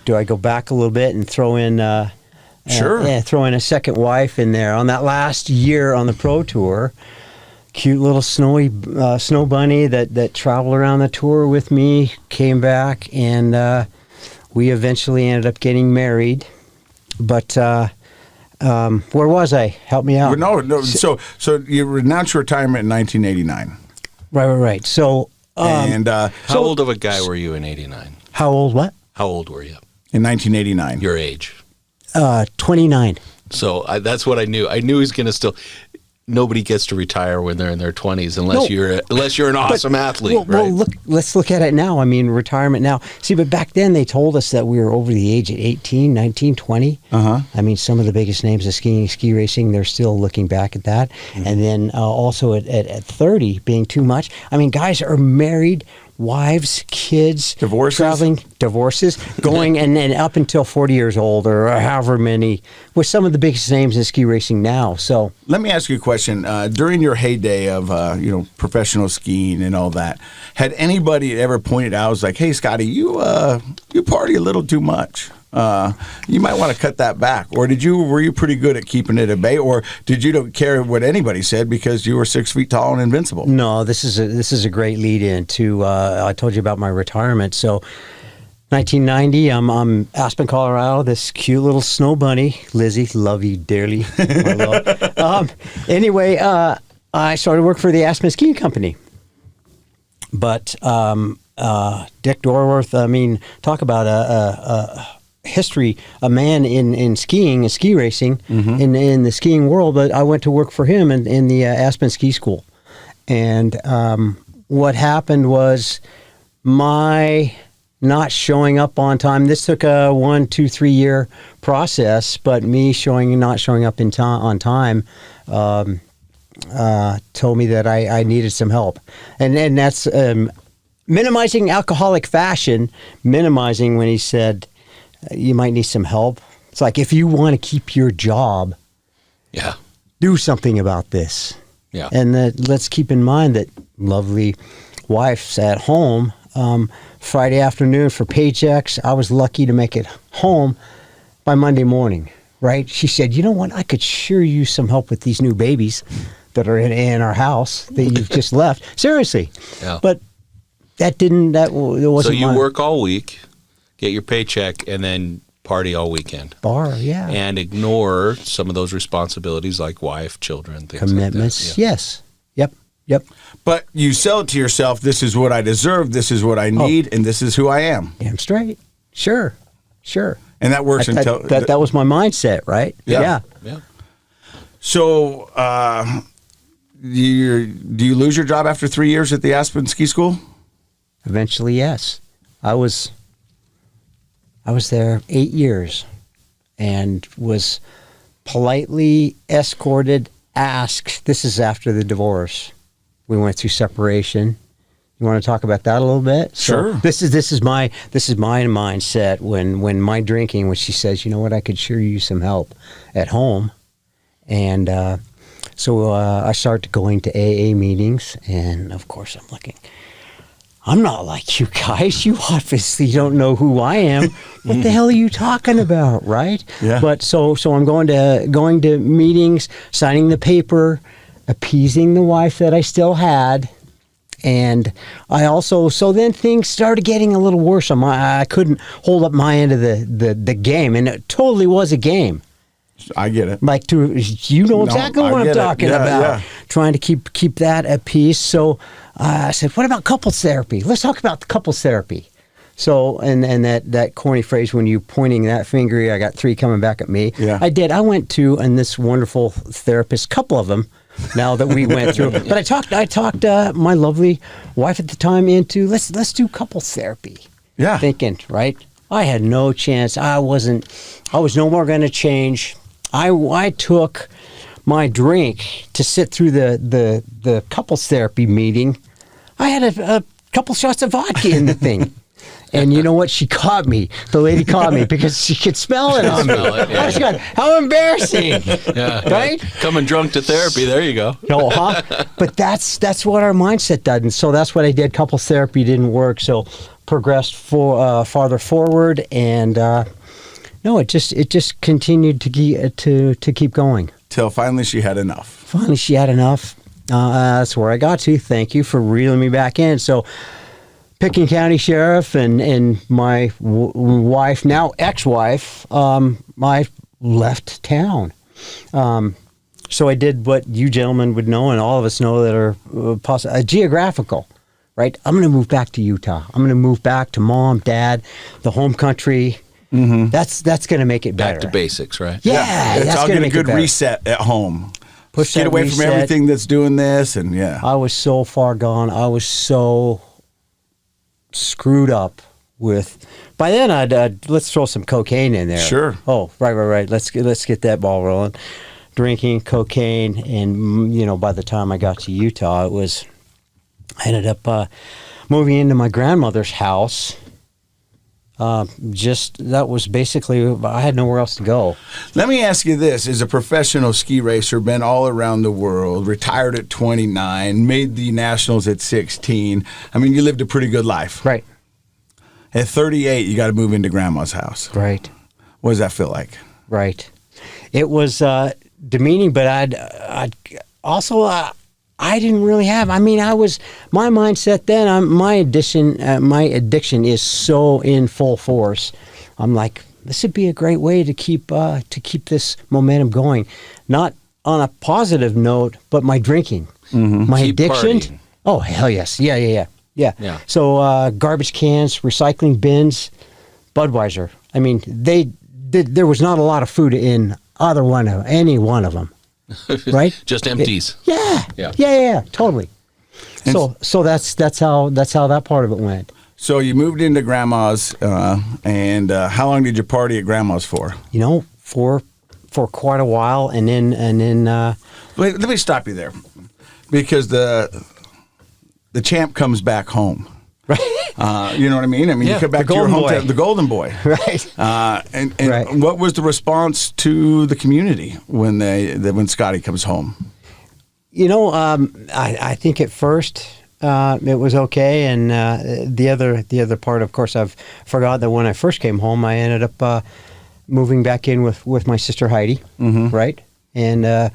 Do I go back a little bit and throw in... Sure. Throw in a second wife in there on that last year on the pro tour. Cute little snowy snow bunny that traveled around the tour with me, came back, and we eventually ended up getting married. But where was I? Help me out. No. So you announced your retirement in 1989. Right. So How old of a guy were you in '89? how old? What? How old were you? In 1989. Your age. 29. So that's what I knew. I knew he's going to still. Nobody gets to retire when they're in their 20s unless you're an awesome athlete. Well, let's look at it now. I mean, retirement now. See, but back then they told us that we were over the age at 18, 19, 20. I mean, some of the biggest names of ski racing, they're still looking back at that. And then also at 30 being too much. I mean, guys are married, wives, kids, divorces, going and then up until 40 years old or however many, with some of the biggest names in ski racing now. So let me ask you a question. During your heyday of professional skiing and all that, had anybody ever pointed out, was like, "Hey, Scotty, you party a little too much. You might want to cut that back," or were you pretty good at keeping it at bay, or did you don't care what anybody said because you were 6 feet tall and invincible? No, this is a great lead in to. I told you about my retirement. So, 1990, I'm Aspen, Colorado. This cute little snow bunny, Lizzie, love you dearly. My love. Anyway, I started work for the Aspen Skiing Company, but Dick Dorworth. I mean, talk about a history, a man in skiing and ski racing in the skiing world, but I went to work for him in the Aspen Ski School. And what happened was my not showing up on time. This took a 1, 2, 3 year process, but me not showing up on time told me that I needed some help. And that's minimizing alcoholic fashion, minimizing when he said, you might need some help. It's like, if you want to keep your job, do something about this. Yeah. And let's keep in mind that lovely wife's at home Friday afternoon for paychecks. I was lucky to make it home by Monday morning, right? She said, you know what? I could sure use some help with these new babies that are in our house that you've just left. Seriously. Yeah. But it wasn't So you mine. work all week, get your paycheck, and then party all weekend. Bar, yeah. And ignore some of those responsibilities like wife, children, things Commitments, like that. yes. Yep. But you sell it to yourself, this is what I deserve, this is what I need, and this is who I am. Damn straight. Sure. And that works until... That was my mindset, right? Yeah. So, do you lose your job after 3 years at the Aspen Ski School? Eventually, yes. I was there 8 years and was politely escorted, asked. This is after the divorce. We went through separation, You want to talk about that a little bit? Sure. So this is my mindset when my drinking, when she says, you know what, I could sure use some help at home, and so I started going to AA meetings, and of course I'm looking. I'm not like you guys. You obviously don't know who I am. What the hell are you talking about, right? Yeah. But so I'm going to meetings, signing the paper, appeasing the wife that I still had, and I also so then things started getting a little worse. I couldn't hold up my end of the game, and it totally was a game. I get it. Like you know exactly what I'm talking about. Yeah. Trying to keep that at peace. So I said, what about couples therapy? Let's talk about the couples therapy. So and that corny phrase, when you pointing that finger, I got 3 coming back at me. Yeah. I did. I went to this wonderful therapist, couple of them. Now that we went through, but I talked my lovely wife at the time into let's do couples therapy. Yeah. Thinking, right? I had no chance. I was no more going to change. I took my drink to sit through the couples therapy meeting. I had a couple shots of vodka in the thing. And you know what? She caught me. The lady caught me because she could smell it on me. Yeah. She got, how embarrassing. Yeah. Right? Coming drunk to therapy. There you go. No, huh? But that's what our mindset does. And so that's what I did. Couples therapy didn't work. So progressed farther forward, and no, it just continued to keep going. Till finally she had enough. Finally, she had enough. That's where I got to. Thank you for reeling me back in. So, Pickens County Sheriff and my wife, now ex-wife, I left town. So I did what you gentlemen would know, and all of us know that are geographical, right? I'm going to move back to Utah. I'm going to move back to mom, dad, the home country. Mm-hmm. That's going to make it better. Back to basics, right? Yeah, It's that's all going to get a make good it better. reset at home. Push Get that away reset. from everything that's doing this, and yeah. I was so far gone. I was so screwed up with. By then, I'd let's throw some cocaine in there. Sure. Oh, right. Let's get that ball rolling. Drinking cocaine, and by the time I got to Utah, I ended up moving into my grandmother's house. That was basically, I had nowhere else to go. Let me ask you this. As a professional ski racer, been all around the world, retired at 29, made the Nationals at 16. I mean, you lived a pretty good life. Right. At 38, you got to move into grandma's house. Right. What does that feel like? Right. It was demeaning, but I'd also, I didn't really have. I mean, my mindset then. My addiction is so in full force. I'm like, this would be a great way to keep this momentum going. Not on a positive note, but my drinking, my Keep addiction. partying. Oh hell yes, yeah. Yeah. So garbage cans, recycling bins, Budweiser. I mean, there was not a lot of food in any one of them. Right? Just empties. Yeah, totally. So that's how that part of it went. So you moved into grandma's, and how long did you party at grandma's for? For quite a while, and then. Wait, let me stop you there, because the champ comes back home. Right. You know what I mean? You come back to your hometown, the Golden Boy. Right. And Right. what was the response to the community when Scotty comes home? I think at first it was okay, and the other part, of course, I've forgot that when I first came home, I ended up moving back in with my sister Heidi, right? And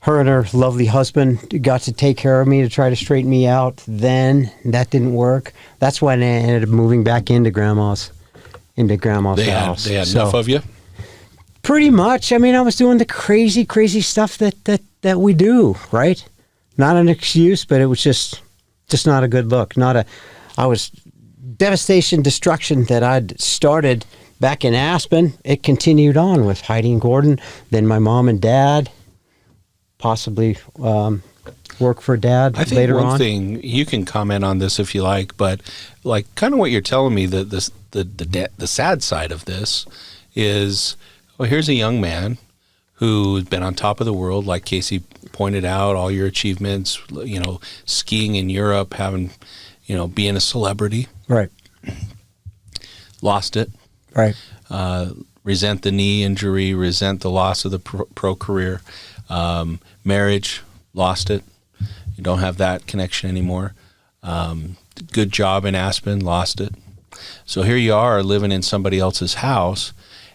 her and her lovely husband got to take care of me to try to straighten me out. Then that didn't work. That's when I ended up moving back into grandma's house. They had enough of you? Pretty much. I mean, I was doing the crazy stuff that we do, right? Not an excuse, but it was just not a good look. I was devastation, destruction that I'd started back in Aspen. It continued on with Heidi and Gordon, then my mom and dad. Possibly work for dad later on. I think one thing, you can comment on this if you like, but like kind of what you're telling me, the sad side of this is, here's a young man who's been on top of the world, like Casey pointed out all your achievements, skiing in Europe, having, being a celebrity. Right. Lost it. Right. Resent the knee injury, resent the loss of the pro career. Marriage, lost it. You don't have that connection anymore. Good job in Aspen, lost it. So here you are living in somebody else's house,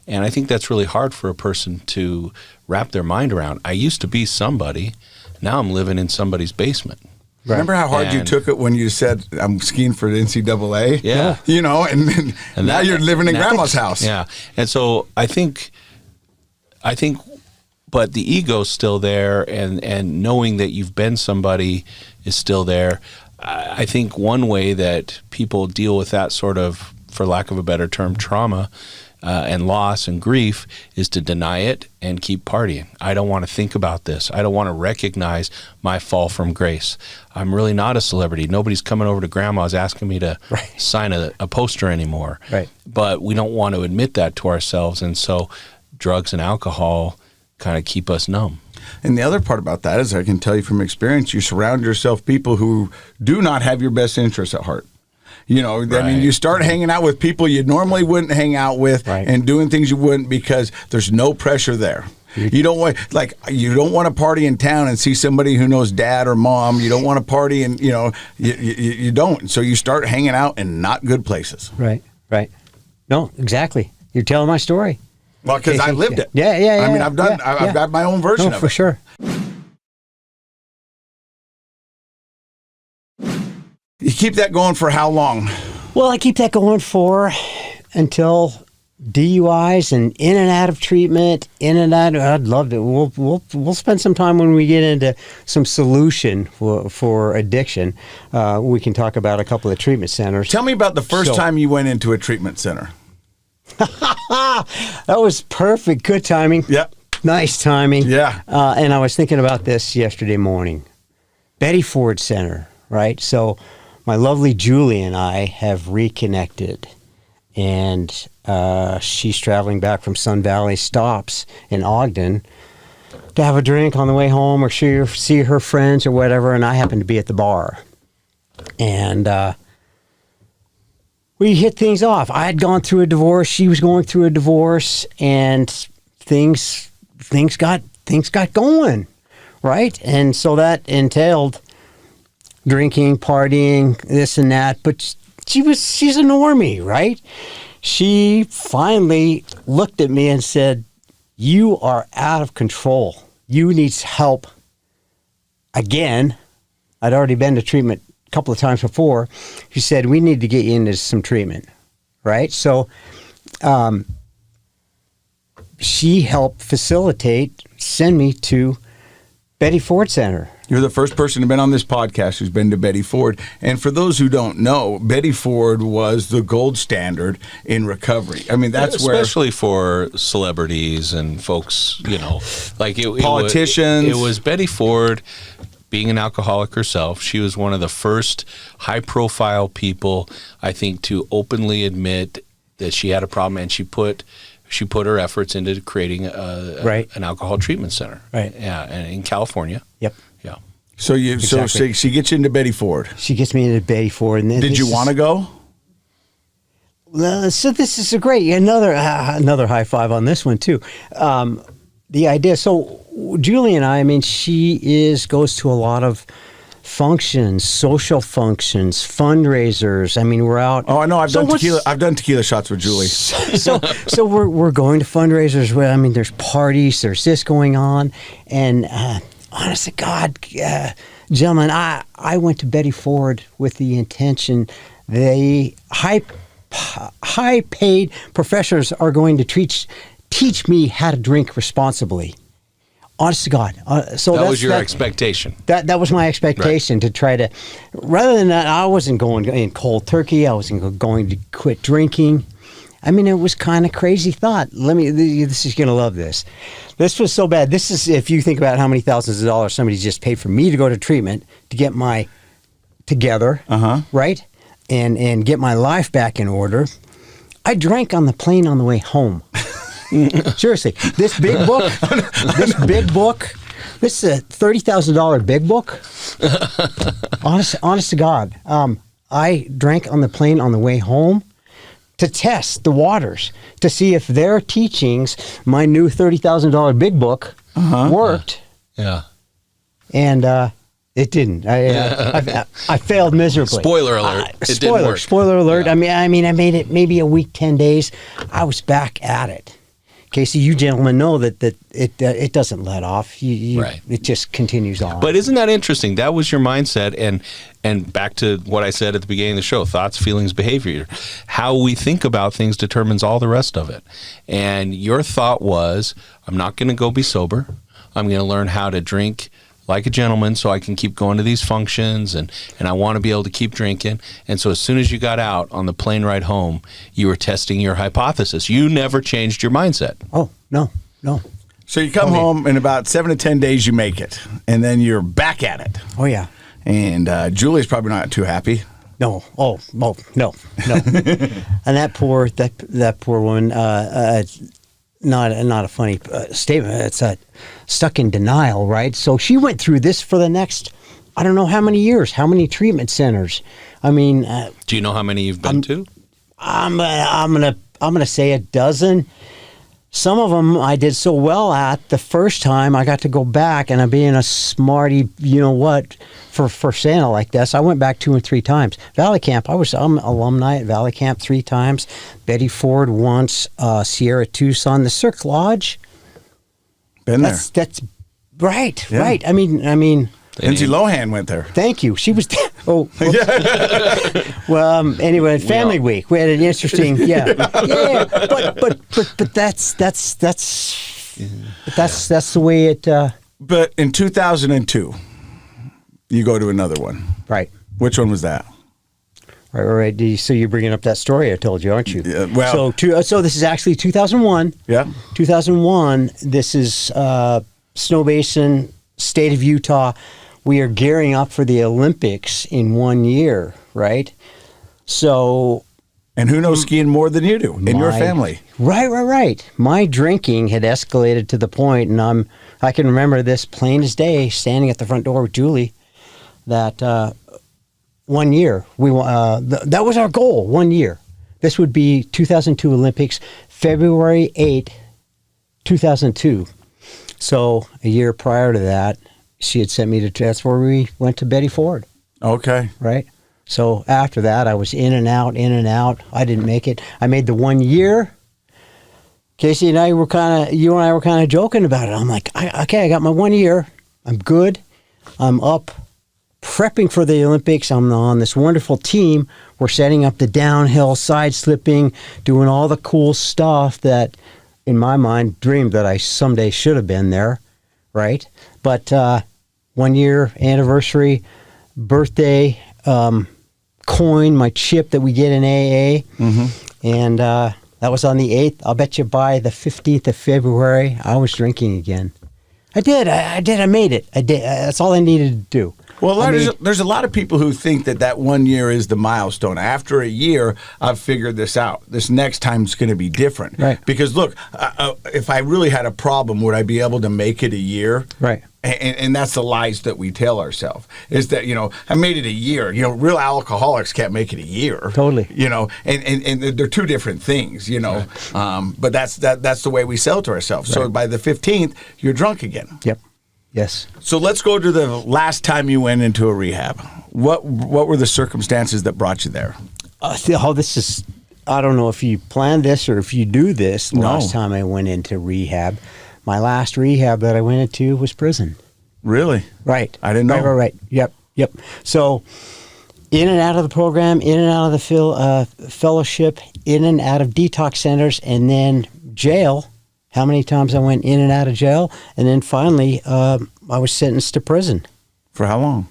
and I think that's really hard for a person to wrap their mind around. I used to be somebody, now I'm living in somebody's basement. Right. Remember how hard you took it when you said, I'm skiing for the NCAA? Yeah. And now you're living in grandma's house. Yeah. And so I think, but the ego's still there, and knowing that you've been somebody is still there. I think one way that people deal with that sort of, for lack of a better term, trauma and loss and grief is to deny it and keep partying. I don't want to think about this. I don't want to recognize my fall from grace. I'm really not a celebrity. Nobody's coming over to grandma's asking me to sign a poster anymore. Right. But we don't want to admit that to ourselves. And so drugs and alcohol kind of keep us numb. And the other part about that is, I can tell you from experience, you surround yourself people who do not have your best interests at heart. I mean, you start hanging out with people you normally wouldn't hang out with and doing things you wouldn't because there's no pressure there. You don't want to party in town and see somebody who knows dad or mom. You don't want to party and, you don't. So you start hanging out in not good places. Right. No, exactly. You're telling my story. Well, because I lived it. Yeah. I mean, I've got my own version of it. For sure. You keep that going for how long? Well, I keep that going for until DUIs and in and out of treatment, in and out. I'd love to. We'll spend some time when we get into some solution for addiction. We can talk about a couple of treatment centers. Tell me about the first time you went into a treatment center. That was perfect. Good timing. Yep. Nice timing. Yeah. And I was thinking about this yesterday morning. Betty Ford Center, right? So my lovely Julie and I have reconnected, and she's traveling back from Sun Valley, stops in Ogden to have a drink on the way home or see her friends or whatever, and I happen to be at the bar. And we hit things off. I had gone through a divorce. She was going through a divorce, and things got going, right? And so that entailed drinking, partying, this and that. But she's a normie, right? She finally looked at me and said, "You are out of control. You need help." Again, I'd already been to treatment a couple of times before. She said, "We need to get you into some treatment," right? So she helped send me to Betty Ford Center. You're the first person to been on this podcast who's been to Betty Ford. And for those who don't know, Betty Ford was the gold standard in recovery. I mean, that's especially for celebrities and folks, like politicians. It was Betty Ford. Being an alcoholic herself, she was one of the first high-profile people, I think, to openly admit that she had a problem, and she put her efforts into creating an alcohol treatment center. Right. Yeah, and in California. Yep. Yeah. So she gets you into Betty Ford. She gets me into Betty Ford, and then did you want to go? So this is a great another high five on this one too. The idea. So Julie and I mean, she goes to a lot of functions, social functions, fundraisers. I mean, we're out. Oh, I know. I've done tequila shots with Julie. So we're going to fundraisers where, I mean, there's parties, there's this going on, and honest to God, gentlemen, I went to Betty Ford with the intention they high paid professors are going to teach me how to drink responsibly. Honest to God. So that was your expectation. That was my expectation, to try to, rather than that, I wasn't going in cold turkey. I wasn't going to quit drinking. I mean, it was kind of crazy thought. This is going to love this. This was so bad. This is, if you think about how many thousands of dollars somebody just paid for me to go to treatment to get my together, right? And get my life back in order. I drank on the plane on the way home. Seriously, this big book This is a $30,000 big book. Honest to God. I drank on the plane on the way home to test the waters, to see if their teachings, my new $30,000 big book, worked. Yeah. And it didn't. I failed miserably. Spoiler alert. It didn't work. Spoiler alert. Yeah. I mean, I made it maybe a week, 10 days. I was back at it. Casey, you gentlemen know that it doesn't let off. Right. It just continues on. But isn't that interesting? That was your mindset, and back to what I said at the beginning of the show: thoughts, feelings, behavior. How we think about things determines all the rest of it. And your thought was, I'm not going to go be sober. I'm going to learn how to drink like a gentleman so I can keep going to these functions, and I want to be able to keep drinking. And so as soon as you got out on the plane ride home, you were testing your hypothesis. You never changed your mindset. Oh, no. So you come home, in about 7 to 10 days you make it, and then you're back at it. Oh, yeah. And Julie's probably not too happy. No. Oh, no. And that poor woman, not a funny statement. It's stuck in denial, right? So she went through this for the next, I don't know how many years, how many treatment centers. I mean, do you know how many you've been to? I'm gonna say a dozen. Some of them I did so well at the first time I got to go back, and I'm being a smarty, you know what, for Santa like this. I went back 2 or 3 times. Valley Camp, I'm alumni at Valley Camp 3 times. Betty Ford once, Sierra Tucson, the Cirque Lodge. Been there. That's right, Yeah. right. I mean. Lindsay Lohan went there. Thank you. She was. Oh. Well. Anyway, Family Week. We had an interesting. Yeah. But that's the way it. But in 2002, you go to another one. Right. Which one was that? Right. So you're bringing up that story I told you, aren't you? Yeah, well. So this is actually 2001. Yeah. 2001. This is Snow Basin, state of Utah. We are gearing up for the Olympics in 1 year, right? So... And who knows skiing more than you do in your family? Right. My drinking had escalated to the point, and I can remember this plain as day, standing at the front door with Julie, that 1 year, that was our goal, 1 year. This would be 2002 Olympics, February 8, 2002. So a year prior to that, she had sent me that's where we went to Betty Ford. Okay. Right? So after that, I was in and out. I didn't make it. I made the 1 year. Casey and I were you and I were kind of joking about it. I'm like, I got my 1 year. I'm good. I'm up prepping for the Olympics. I'm on this wonderful team. We're setting up the downhill, side slipping, doing all the cool stuff that, in my mind, dreamed that I someday should have been there. Right? But 1 year anniversary, birthday, coin, my chip that we get in AA. Mm-hmm. And that was on the 8th. I'll bet you by the 15th of February, I was drinking again. I did. I made it. I did. That's all I needed to do. Well, there's a lot of people who think that 1 year is the milestone. After a year, I've figured this out. This next time's going to be different. Right. Because, look, if I really had a problem, would I be able to make it a year? Right. And that's the lies that we tell ourselves, is that, I made it a year. Real alcoholics can't make it a year. Totally. And they're two different things, Right. But that's the way we sell to ourselves. Right. So by the 15th, you're drunk again. Yep. Yes. So let's go to the last time you went into a rehab. What were the circumstances that brought you there? This is, I don't know if you planned this or if you do this. No. Last time I went into rehab, my last rehab that I went into was prison. Really? Right. I didn't know. Right. Yep. So in and out of the program, in and out of the fellowship, in and out of detox centers, and then jail. How many times I went in and out of jail, and then finally I was sentenced to prison. For how long?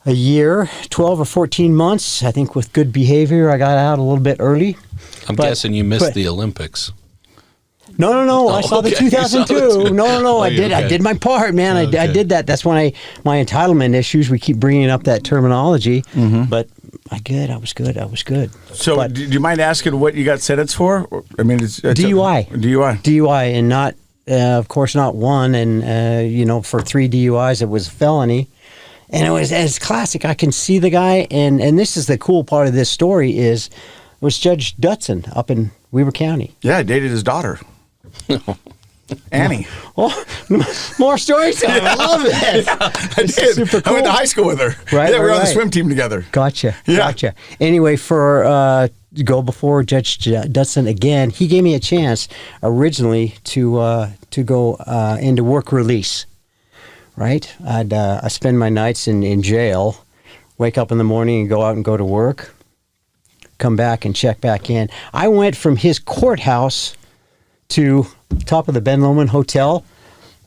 A year, 12 or 14 months. I think with good behavior, I got out a little bit early. I'm guessing you missed the Olympics. No. I saw the 2002. No. I did. Okay. I did my part, man. Okay. I did that. That's when my entitlement issues. We keep bringing up that terminology, but I was good. So, do you mind asking what you got sentenced for? I mean, it's DUI. DUI. DUI, and of course, not one. And, for 3 DUIs, it was a felony. And it's classic. I can see the guy. And this is the cool part of this story is it was Judge Dutson up in Weber County. Yeah, I dated his daughter. Annie. Oh, more story time. I love it. Yeah, I did. Super cool. I went to high school with her. Right. Yeah, we were on the right. swim team together. Gotcha. Yeah. Gotcha. Anyway, for go before Judge Dutson again, he gave me a chance originally to go into work release. Right. I spend my nights in jail, wake up in the morning and go out and go to work, come back and check back in. I went from his courthouse to top of the Ben Lomond Hotel.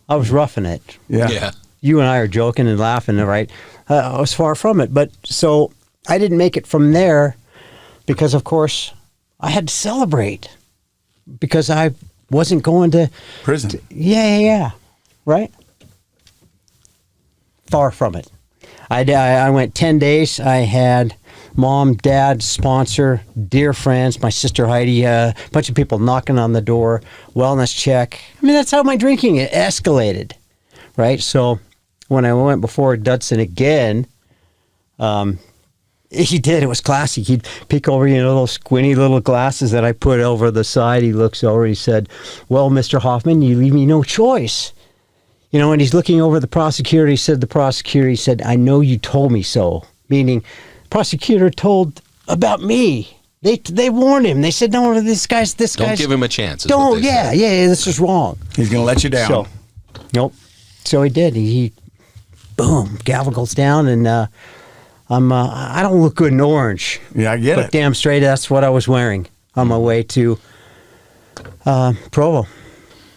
I was roughing it. Yeah. You and I are joking and laughing, right? I was far from it. But so I didn't make it from there because, of course, I had to celebrate because I wasn't going to Prison. Yeah. Right? Far from it. I went 10 days. I had mom, dad, sponsor, dear friends, my sister Heidi, a bunch of people knocking on the door, wellness check. I mean, that's how my drinking escalated, right? So when I went before Dutson again, he did. It was classic. He'd peek over, those squinty little glasses that I put over the side. He looks over. He said, "Well, Mr. Hoffman, you leave me no choice." And he's looking over the prosecutor. He said, "I know you told me so." Meaning, prosecutor told about me. They warned him. They said, "No, this guy's." Don't give him a chance. Don't. Yeah. This is wrong. He's going to let you down. So, nope. So he did. He boom, gavel goes down, and I don't look good in orange. Yeah, I get but it. Damn straight, that's what I was wearing on my way to Provo.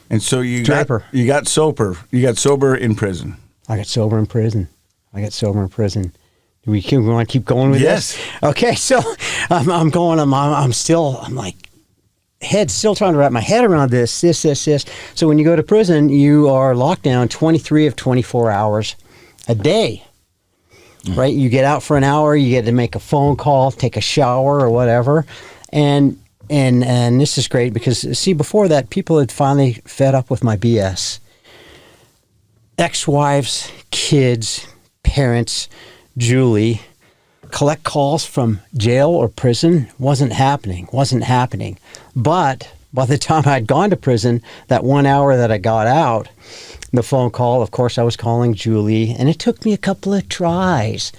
And so you Draper. got sober. You got sober in prison. I got sober in prison. Do we want to keep going with this? Okay, so I'm going. I'm like head still trying to wrap my head around this. So when you go to prison, you are locked down 23 of 24 hours a day. Right? You get out for an hour. You get to make a phone call, take a shower, or whatever, and this is great because see, before that, people had finally fed up with my BS. Ex-wives, kids, parents, Julie, collect calls from jail or prison wasn't happening. But by the time I'd gone to prison, that 1 hour that I got out, the phone call, of course, I was calling Julie, and it took me a couple of tries.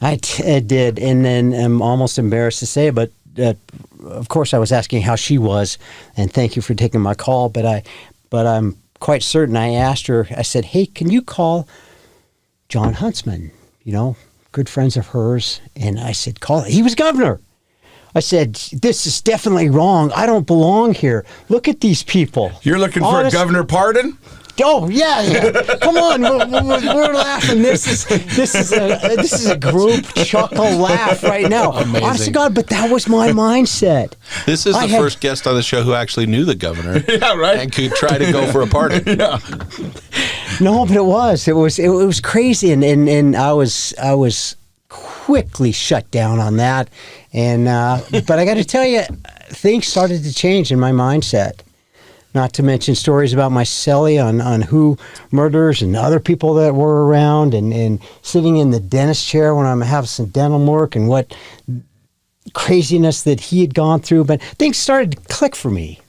I did, and then I'm almost embarrassed to say, but of course, I was asking how she was, and thank you for taking my call. But I'm quite certain I asked her. I said, "Hey, can you call John Huntsman? Good friends of hers." And I said, "Call." He was governor. I said, "This is definitely wrong. I don't belong here. Look at these people." You're looking for a governor pardon? Oh yeah. Come on, we're laughing. This is a group chuckle laugh right now. Amazing. Honest to God, but that was my mindset. This is the first guest on the show who actually knew the governor. Yeah, right. And could try to go for a pardon. Yeah. No, but it was crazy, and I was quickly shut down on that. And but I got to tell you, things started to change in my mindset. Not to mention stories about my cellie on who murders and other people that were around, and sitting in the dentist chair when I'm having some dental work, and what craziness that he had gone through. But things started to click for me.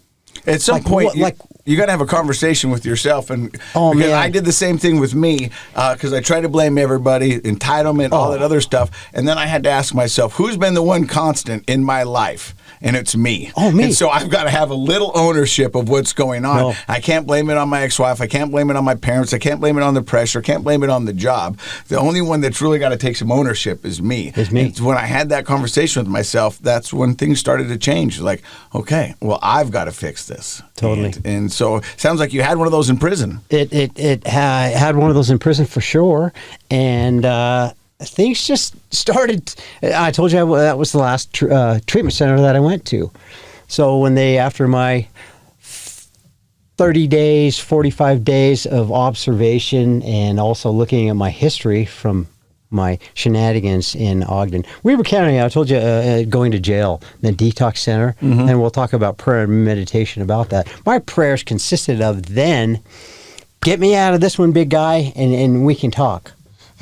At some point, you got to have a conversation with yourself, and because man. I did the same thing with me because I tried to blame everybody, entitlement, all that other stuff, and then I had to ask myself, who's been the one constant in my life? And it's me. Oh, me. And so I've got to have a little ownership of what's going on. No. I can't blame it on my ex-wife. I can't blame it on my parents. I can't blame it on the pressure. I can't blame it on the job. The only one that's really got to take some ownership is me. It's me. And when I had that conversation with myself, that's when things started to change. Like, okay, well, I've got to fix this. Totally. And so it sounds like you had one of those in prison. It had one of those in prison for sure. And things just started. I told you that was the last treatment center that I went to. So when after my 30 days, 45 days of observation, and also looking at my history from my shenanigans in Ogden. Weber County, I told you, going to jail, the detox center, and we'll talk about prayer and meditation about that. My prayers consisted of then, get me out of this one, big guy, and we can talk.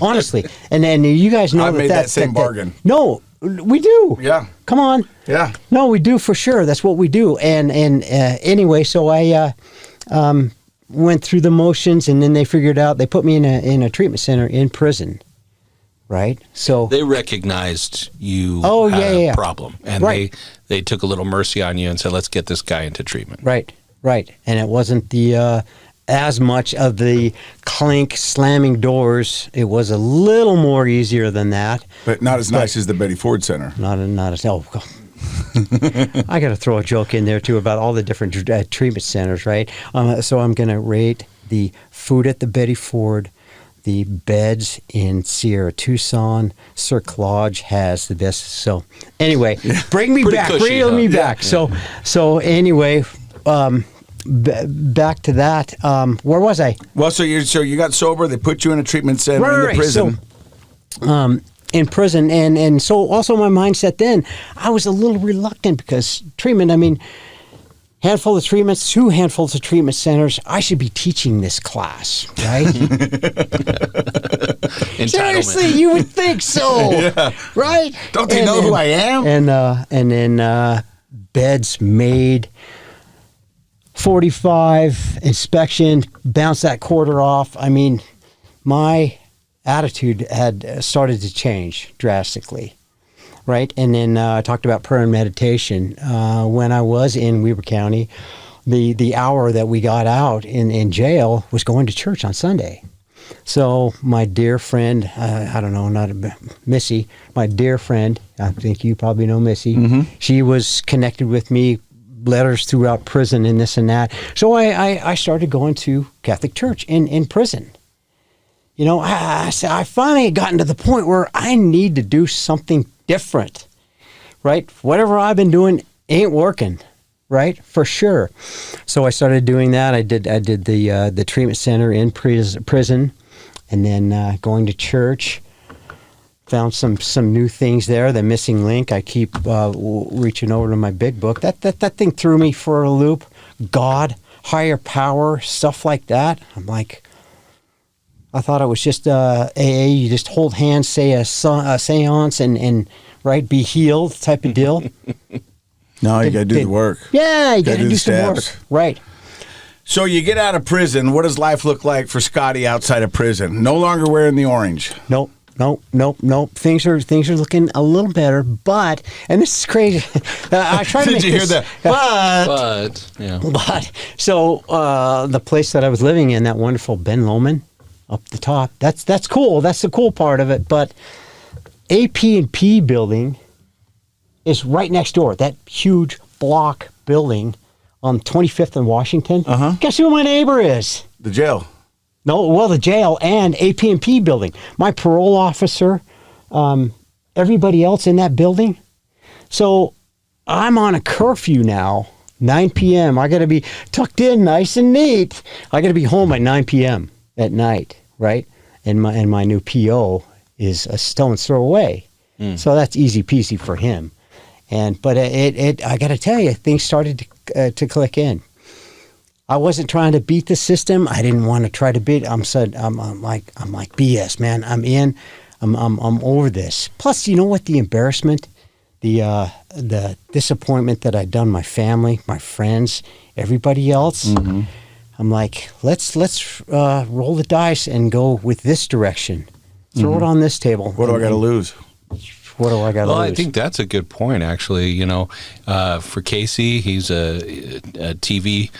Honestly. And then you guys know I made that same bargain. No, we do. Yeah. Come on. Yeah. No, we do for sure. That's what we do. And anyway, so I went through the motions, and then they figured out, they put me in a treatment center in prison. Right? So they recognized you had a problem, and they took a little mercy on you and said, let's get this guy into treatment. Right. And it wasn't the as much of the clink slamming doors. It was a little more easier than that. But not as nice as the Betty Ford Center. Not as I got to throw a joke in there too about all the different treatment centers, right? So I'm going to rate the food at the Betty Ford, the beds in Sierra Tucson. Cirque Lodge has the best. So anyway, bring me back. Cushy, bring me back. So anyway, back to that. Where was I? Well, so you got sober. They put you in a treatment center in the prison. So, in prison, and so also my mindset then, I was a little reluctant because treatment. I mean, handful of treatments, 2 handfuls of treatment centers. I should be teaching this class, right? Seriously, you would think so, right? Don't they know who I am? And then beds made. 45 inspection, bounce that quarter off. I mean, my attitude had started to change drastically, right? And then I talked about prayer and meditation. When I was in Weber County, the hour that we got out in jail was going to church on Sunday. So my dear friend, I don't know, Missy, my dear friend, I think you probably know Missy, she was connected with me, letters throughout prison and this and that. So I started going to Catholic church in prison. You know, I finally had gotten to the point where I need to do something different, right? Whatever I've been doing ain't working, right? For sure. So I started doing that. I did the treatment center in prison, and then going to church. Found some new things there. The missing link. I keep reaching over to my big book. That thing threw me for a loop. God, higher power, stuff like that. I'm like, I thought it was just AA. You just hold hands, say a seance, and right, be healed type of deal. No, you got to do the work. Yeah, you got to do some work. Right. So you get out of prison. What does life look like for Scotty outside of prison? No longer wearing the orange. Nope. Things are looking a little better, but, and this is crazy. I try to make Did you hear that? But so the place that I was living in, that wonderful Ben Lomond up the top. That's cool. That's the cool part of it. But AP&P building is right next door. That huge block building on 25th and Washington. Guess who my neighbor is? The jail. No, well, the jail and AP&P building. My parole officer, everybody else in that building. So I'm on a curfew now, 9 p.m. I got to be tucked in nice and neat. I got to be home by 9 p.m. at night, right? And my new PO is a stone's throw away. So that's easy peasy for him. But I got to tell you, things started to click in. I wasn't trying to beat the system. I didn't want to try to beat. I'm like BS, man. I'm in. I'm over this. Plus, you know what? The embarrassment, the disappointment that I'd done my family, my friends, everybody else. I'm like, let's roll the dice and go with this direction. Throw it on this table. What do I got to lose? What do I got to lose? Well, I think that's a good point, actually. You know, for Casey, he's a TV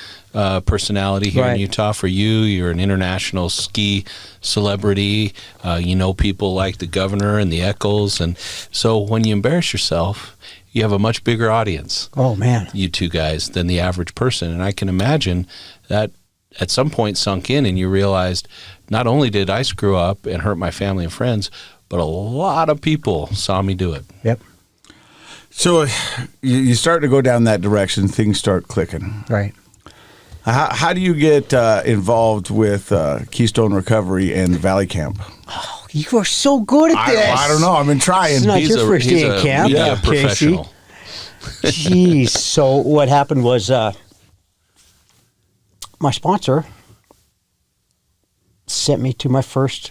personality here in Utah. For you, you're an international ski celebrity. You know people like the governor and the Eccles. And so when you embarrass yourself, you have a much bigger audience. Oh, man. You two guys than the average person. And I can imagine that at some point sunk in and you realized not only did I screw up and hurt my family and friends, but a lot of people saw me do it. Yep. So you start to go down that direction. Things start clicking. Right. How do you get involved with Keystone Recovery and the Valley Camp? Oh, You are so good at this. I don't know. I've been trying. It's not your first day in camp. He's a professional. Jeez. So what happened was my sponsor sent me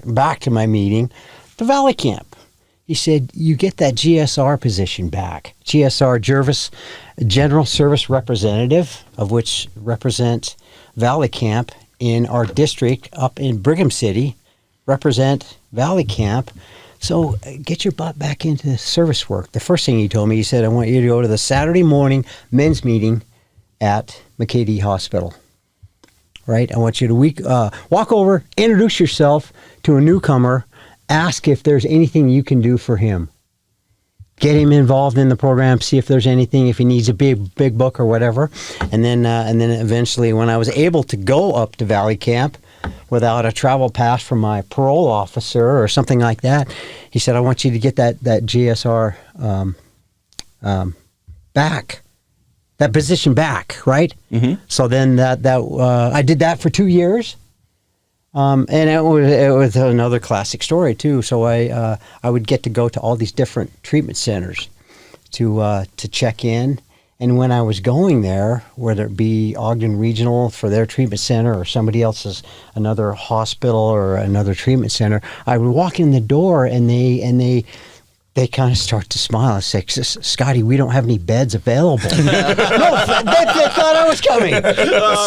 back to my meeting, the Valley Camp. He said, you get that GSR position back. GSR, General Service Representative, of which represent Valley Camp in our district up in Brigham City, represent Valley Camp. So get your butt back into service work. The first thing he told me, he said, I want you to go to the Saturday morning men's meeting at McKay Hospital. Right? I want you to walk over, introduce yourself to a newcomer, ask if there's anything you can do for him. Get him involved in the program, see if there's anything, if he needs a big book or whatever. And then eventually, when I was able to go up to Valley Camp without a travel pass from my parole officer or something like that, he said, I want you to get that GSR back. That position back, right? Mm-hmm. So then I did that for 2 years. And it was another classic story too. So I would get to go to all these different treatment centers to check in. And when I was going there, whether it be Ogden Regional for their treatment center or somebody else's, another hospital or another treatment center, I would walk in the door and they kind of start to smile and say, Scotty, we don't have any beds available. No, they thought I was coming.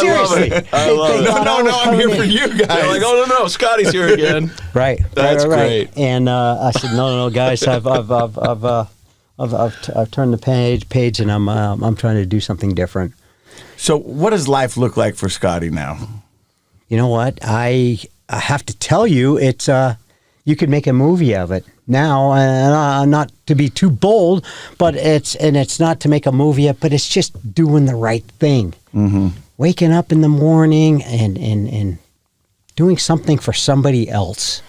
Seriously. No, I'm here for you guys. They're like, oh, no, Scotty's here again. Right. That's great. And I said, no, guys, I've turned the page and I'm trying to do something different. So what does life look like for Scotty now? You know what? I have to tell you, it's you could make a movie of it now, and not to be too bold, but it's not to make a movie of, but it's just doing the right thing. Mm-hmm. Waking up in the morning and doing something for somebody else.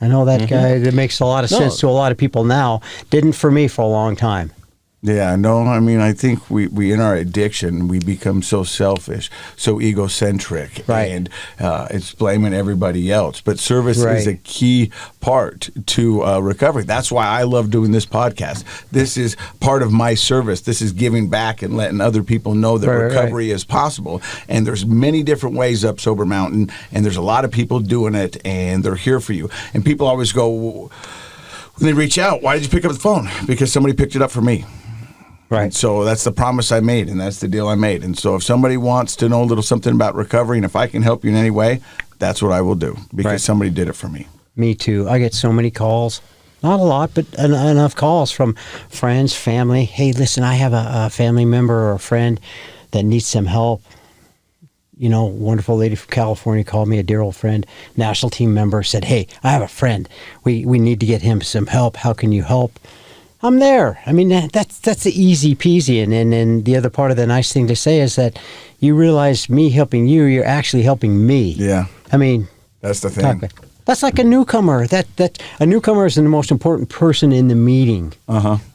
I know that guy, that makes a lot of sense to a lot of people now. Didn't for me for a long time. Yeah, no, I mean, I think we in our addiction, we become so selfish, so egocentric, right. And it's blaming everybody else. But service right. is a key part to recovery. That's why I love doing this podcast. This is part of my service. This is giving back and letting other people know that recovery is possible. And there's many different ways up Sober Mountain, and there's a lot of people doing it, and they're here for you. And people always go, when they reach out, why did you pick up the phone? Because somebody picked it up for me. Right. And so that's the promise I made, and that's the deal I made. And so if somebody wants to know a little something about recovery, and if I can help you in any way, that's what I will do, because somebody did it for me. Me too. I get so many calls. Not a lot, but enough calls from friends, family. Hey, listen, I have a family member or a friend that needs some help. You know, wonderful lady from California called me, a dear old friend, national team member, said, hey, I have a friend. We need to get him some help. How can you help? I'm there. I mean, that's the easy peasy. And then the other part of the nice thing to say is that you realize me helping you, you're actually helping me. Yeah. I mean, that's the thing. That's like a newcomer. That a newcomer is the most important person in the meeting.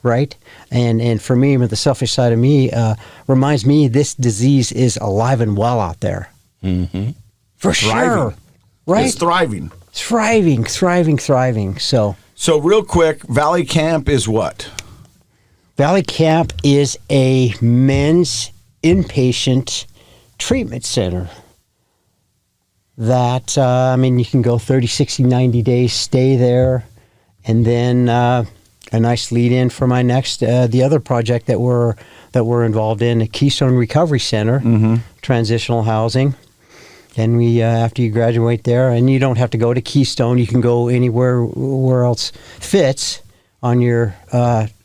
Right? And for me, the selfish side of me reminds me this disease is alive and well out there. Mm-hmm. For sure. Right? It's thriving. Thriving. So real quick, Valley Camp is what? Valley Camp is a men's inpatient treatment center that, you can go 30, 60, 90 days, stay there, and then a nice lead-in for my next, the other project that we're involved in, a Keystone Recovery Center, transitional housing. And we, after you graduate there, and you don't have to go to Keystone, you can go anywhere where else fits on your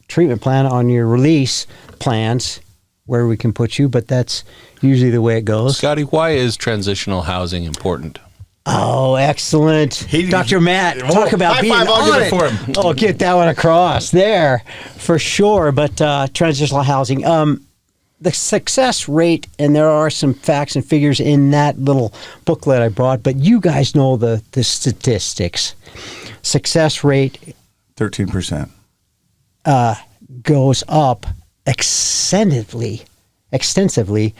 treatment plan, on your release plans, where we can put you. But that's usually the way it goes. Scotty, why is transitional housing important? Oh, excellent. Dr. Matt, talk about being on it. For him. Oh, get that one across there, for sure. But transitional housing. The success rate, and there are some facts and figures in that little booklet I brought, but you guys know the statistics. Success rate 13% goes up extensively extensively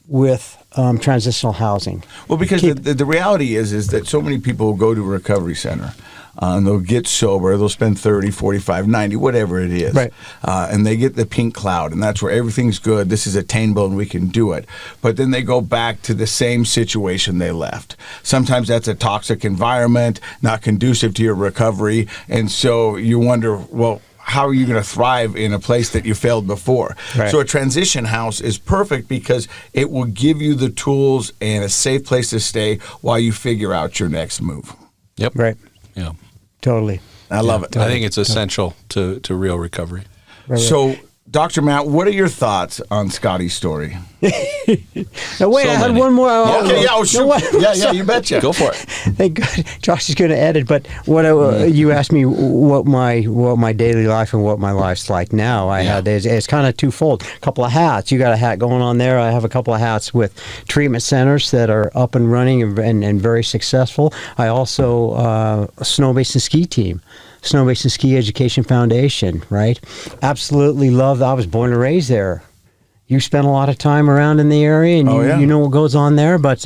with transitional housing. Well, because the reality is that so many people go to a recovery center. And they'll get sober, they'll spend 30, 45, 90, whatever it is. Right. And they get the pink cloud, and that's where everything's good. This is attainable, and we can do it. But then they go back to the same situation they left. Sometimes that's a toxic environment, not conducive to your recovery. And so you wonder, well, how are you going to thrive in a place that you failed before? Right. So a transition house is perfect because it will give you the tools and a safe place to stay while you figure out your next move. Yep. Right. Yeah. Totally. I love it. I think it's essential to real recovery. Right. So, Dr. Matt, what are your thoughts on Scotty's story? Now, wait, So I had many. one more. Yeah, you betcha. Go for it. Thank God, Josh is going to edit. But you asked me what my daily life and what my life's like now. It's kind of twofold. A couple of hats. You got a hat going on there. I have a couple of hats with treatment centers that are up and running and very successful. I also a Snow Basin ski team. Snow Basin Ski Education Foundation, right? Absolutely love. I was born and raised there. You spent a lot of time around in the area, and you know what goes on there. But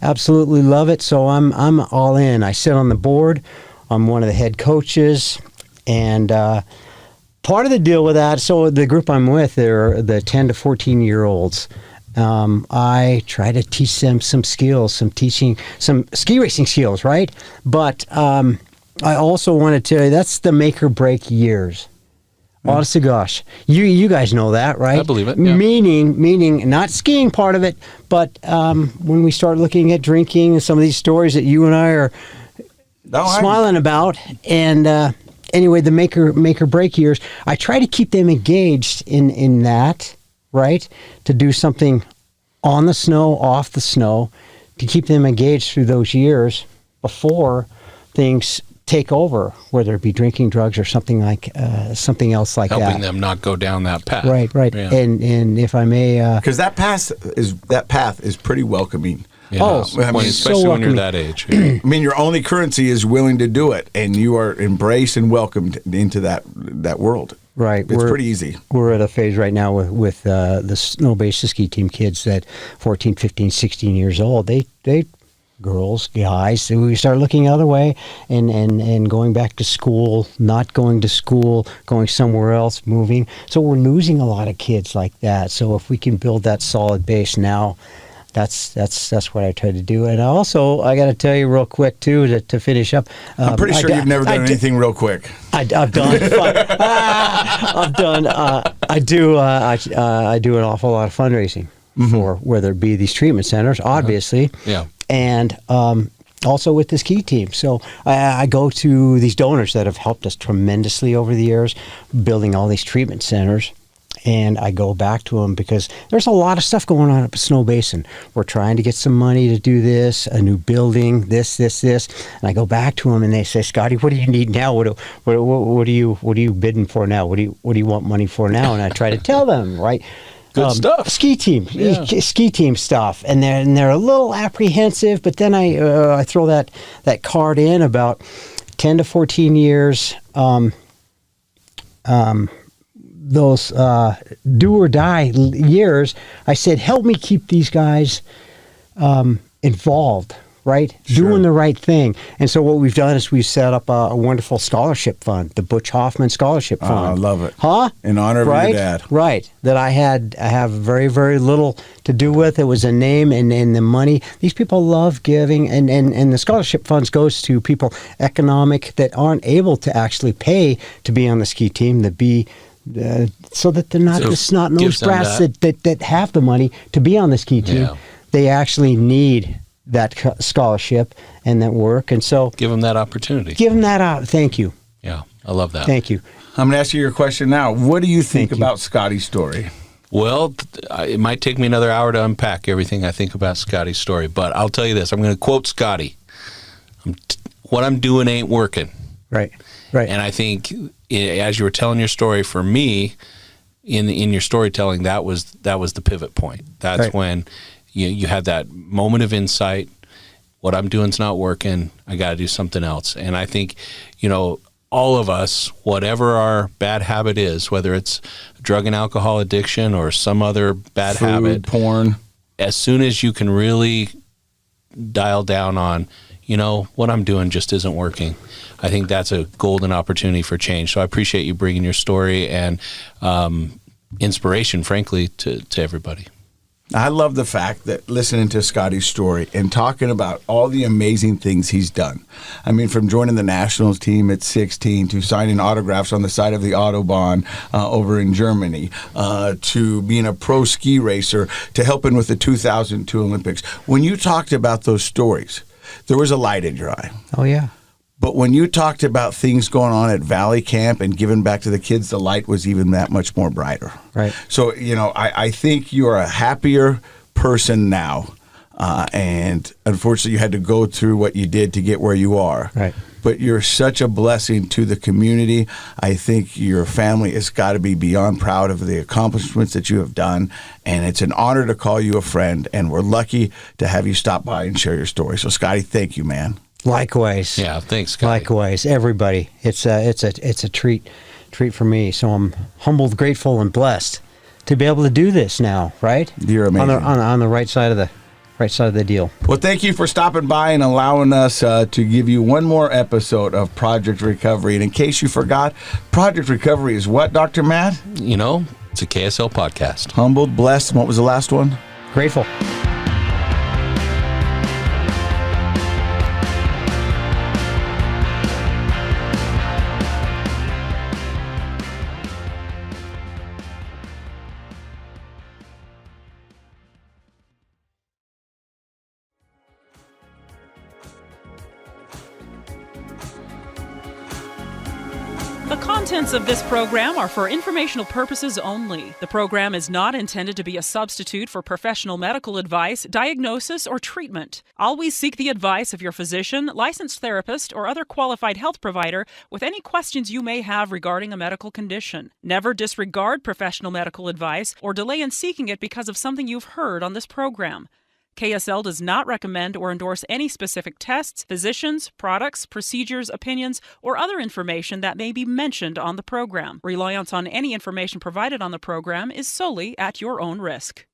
absolutely love it. So I'm all in. I sit on the board. I'm one of the head coaches, and part of the deal with that. So the group I'm with, they're the 10 to 14-year-olds. I try to teach them some skills, some ski racing skills, right? But I also want to tell you that's the make or break years. Honest to gosh, you guys know that, right? I believe it. Yeah. Meaning not skiing part of it, but when we start looking at drinking and some of these stories that you and I are smiling about, and anyway, the make or break years, I try to keep them engaged in that, right? To do something on the snow, off the snow, to keep them engaged through those years before things take over, whether it be drinking, drugs, or something else like that. Helping them not go down that path. Right. Yeah. And if I may, because that path is pretty welcoming. Yeah. Especially when you're welcoming. that age. Yeah. I mean, your only currency is willing to do it, and you are embraced and welcomed into that world. Right. It's pretty easy. We're at a phase right now with the Snow Basin ski team kids that 14, 15, 16 years old. They girls, guys, so we start looking the other way and going back to school, not going to school, going somewhere else, moving. So we're losing a lot of kids like that. So if we can build that solid base now, that's what I try to do. And I got to tell you real quick too to finish up. I'm pretty sure you've never done anything real quick. I've done. I've done. I do an awful lot of fundraising for whether it be these treatment centers, obviously. Yeah. And also with the ski team. So I go to these donors that have helped us tremendously over the years, building all these treatment centers. And I go back to them because there's a lot of stuff going on up at Snow Basin. We're trying to get some money to do this, a new building, this. And I go back to them and they say, Scotty, what do you need now? What are you bidding for now? What do you want money for now? And I try to tell them, right? Good stuff. Ski team stuff, and they're a little apprehensive. But then I throw that card in about 10 to 14 years. Those do or die years. I said, help me keep these guys involved. Right? Sure. Doing the right thing. And so what we've done is we've set up a wonderful scholarship fund, the Butch Hoffman Scholarship Fund. I love it. Huh? In honor of your dad. Right. That I have very, very little to do with. It was a name and the money. These people love giving, and the scholarship funds goes to people economic that aren't able to actually pay to be on the ski team, so that they're not the snot-nosed brats that have the money to be on the ski team. Yeah. They actually need that scholarship and that work, and so Give them that opportunity. give them that out. Thank you. Yeah, I love that. Thank you. I'm going to ask you your question now. What do you think about Scotty's story? Well, it might take me another hour to unpack everything I think about Scotty's story, but I'll tell you this. I'm going to quote Scotty. What I'm doing ain't working. Right. And I think as you were telling your story, for me, in your storytelling, that was the pivot point. That's Right. when you had that moment of insight. What I'm doing's not working. I got to do something else. And I think, all of us, whatever our bad habit is, whether it's drug and alcohol addiction or some other bad habit, porn, as soon as you can really dial down on, what I'm doing just isn't working, I think that's a golden opportunity for change. So I appreciate you bringing your story and inspiration, frankly, to everybody. I love the fact that listening to Scotty's story and talking about all the amazing things he's done. I mean, from joining the Nationals team at 16 to signing autographs on the side of the Autobahn over in Germany, to being a pro ski racer, to helping with the 2002 Olympics. When you talked about those stories, there was a light in your eye. Oh, yeah. But when you talked about things going on at Valley Camp and giving back to the kids, the light was even that much more brighter. Right. So, I think you're a happier person now. And unfortunately, you had to go through what you did to get where you are. Right. But you're such a blessing to the community. I think your family has got to be beyond proud of the accomplishments that you have done. And it's an honor to call you a friend. And we're lucky to have you stop by and share your story. So, Scotty, thank you, man. Likewise. Yeah, thanks, Scotty. Likewise, everybody. It's a treat for me. So I'm humbled, grateful, and blessed to be able to do this now. Right? You're amazing. On the right side of the deal. Well, thank you for stopping by and allowing us to give you one more episode of Project Recovery. And in case you forgot, Project Recovery is what, Dr. Matt? It's a KSL podcast. Humbled, blessed, and what was the last one? Grateful. The contents of this program are for informational purposes only. The program is not intended to be a substitute for professional medical advice, diagnosis, or treatment. Always seek the advice of your physician, licensed therapist, or other qualified health provider with any questions you may have regarding a medical condition. Never disregard professional medical advice or delay in seeking it because of something you've heard on this program. KSL does not recommend or endorse any specific tests, physicians, products, procedures, opinions, or other information that may be mentioned on the program. Reliance on any information provided on the program is solely at your own risk.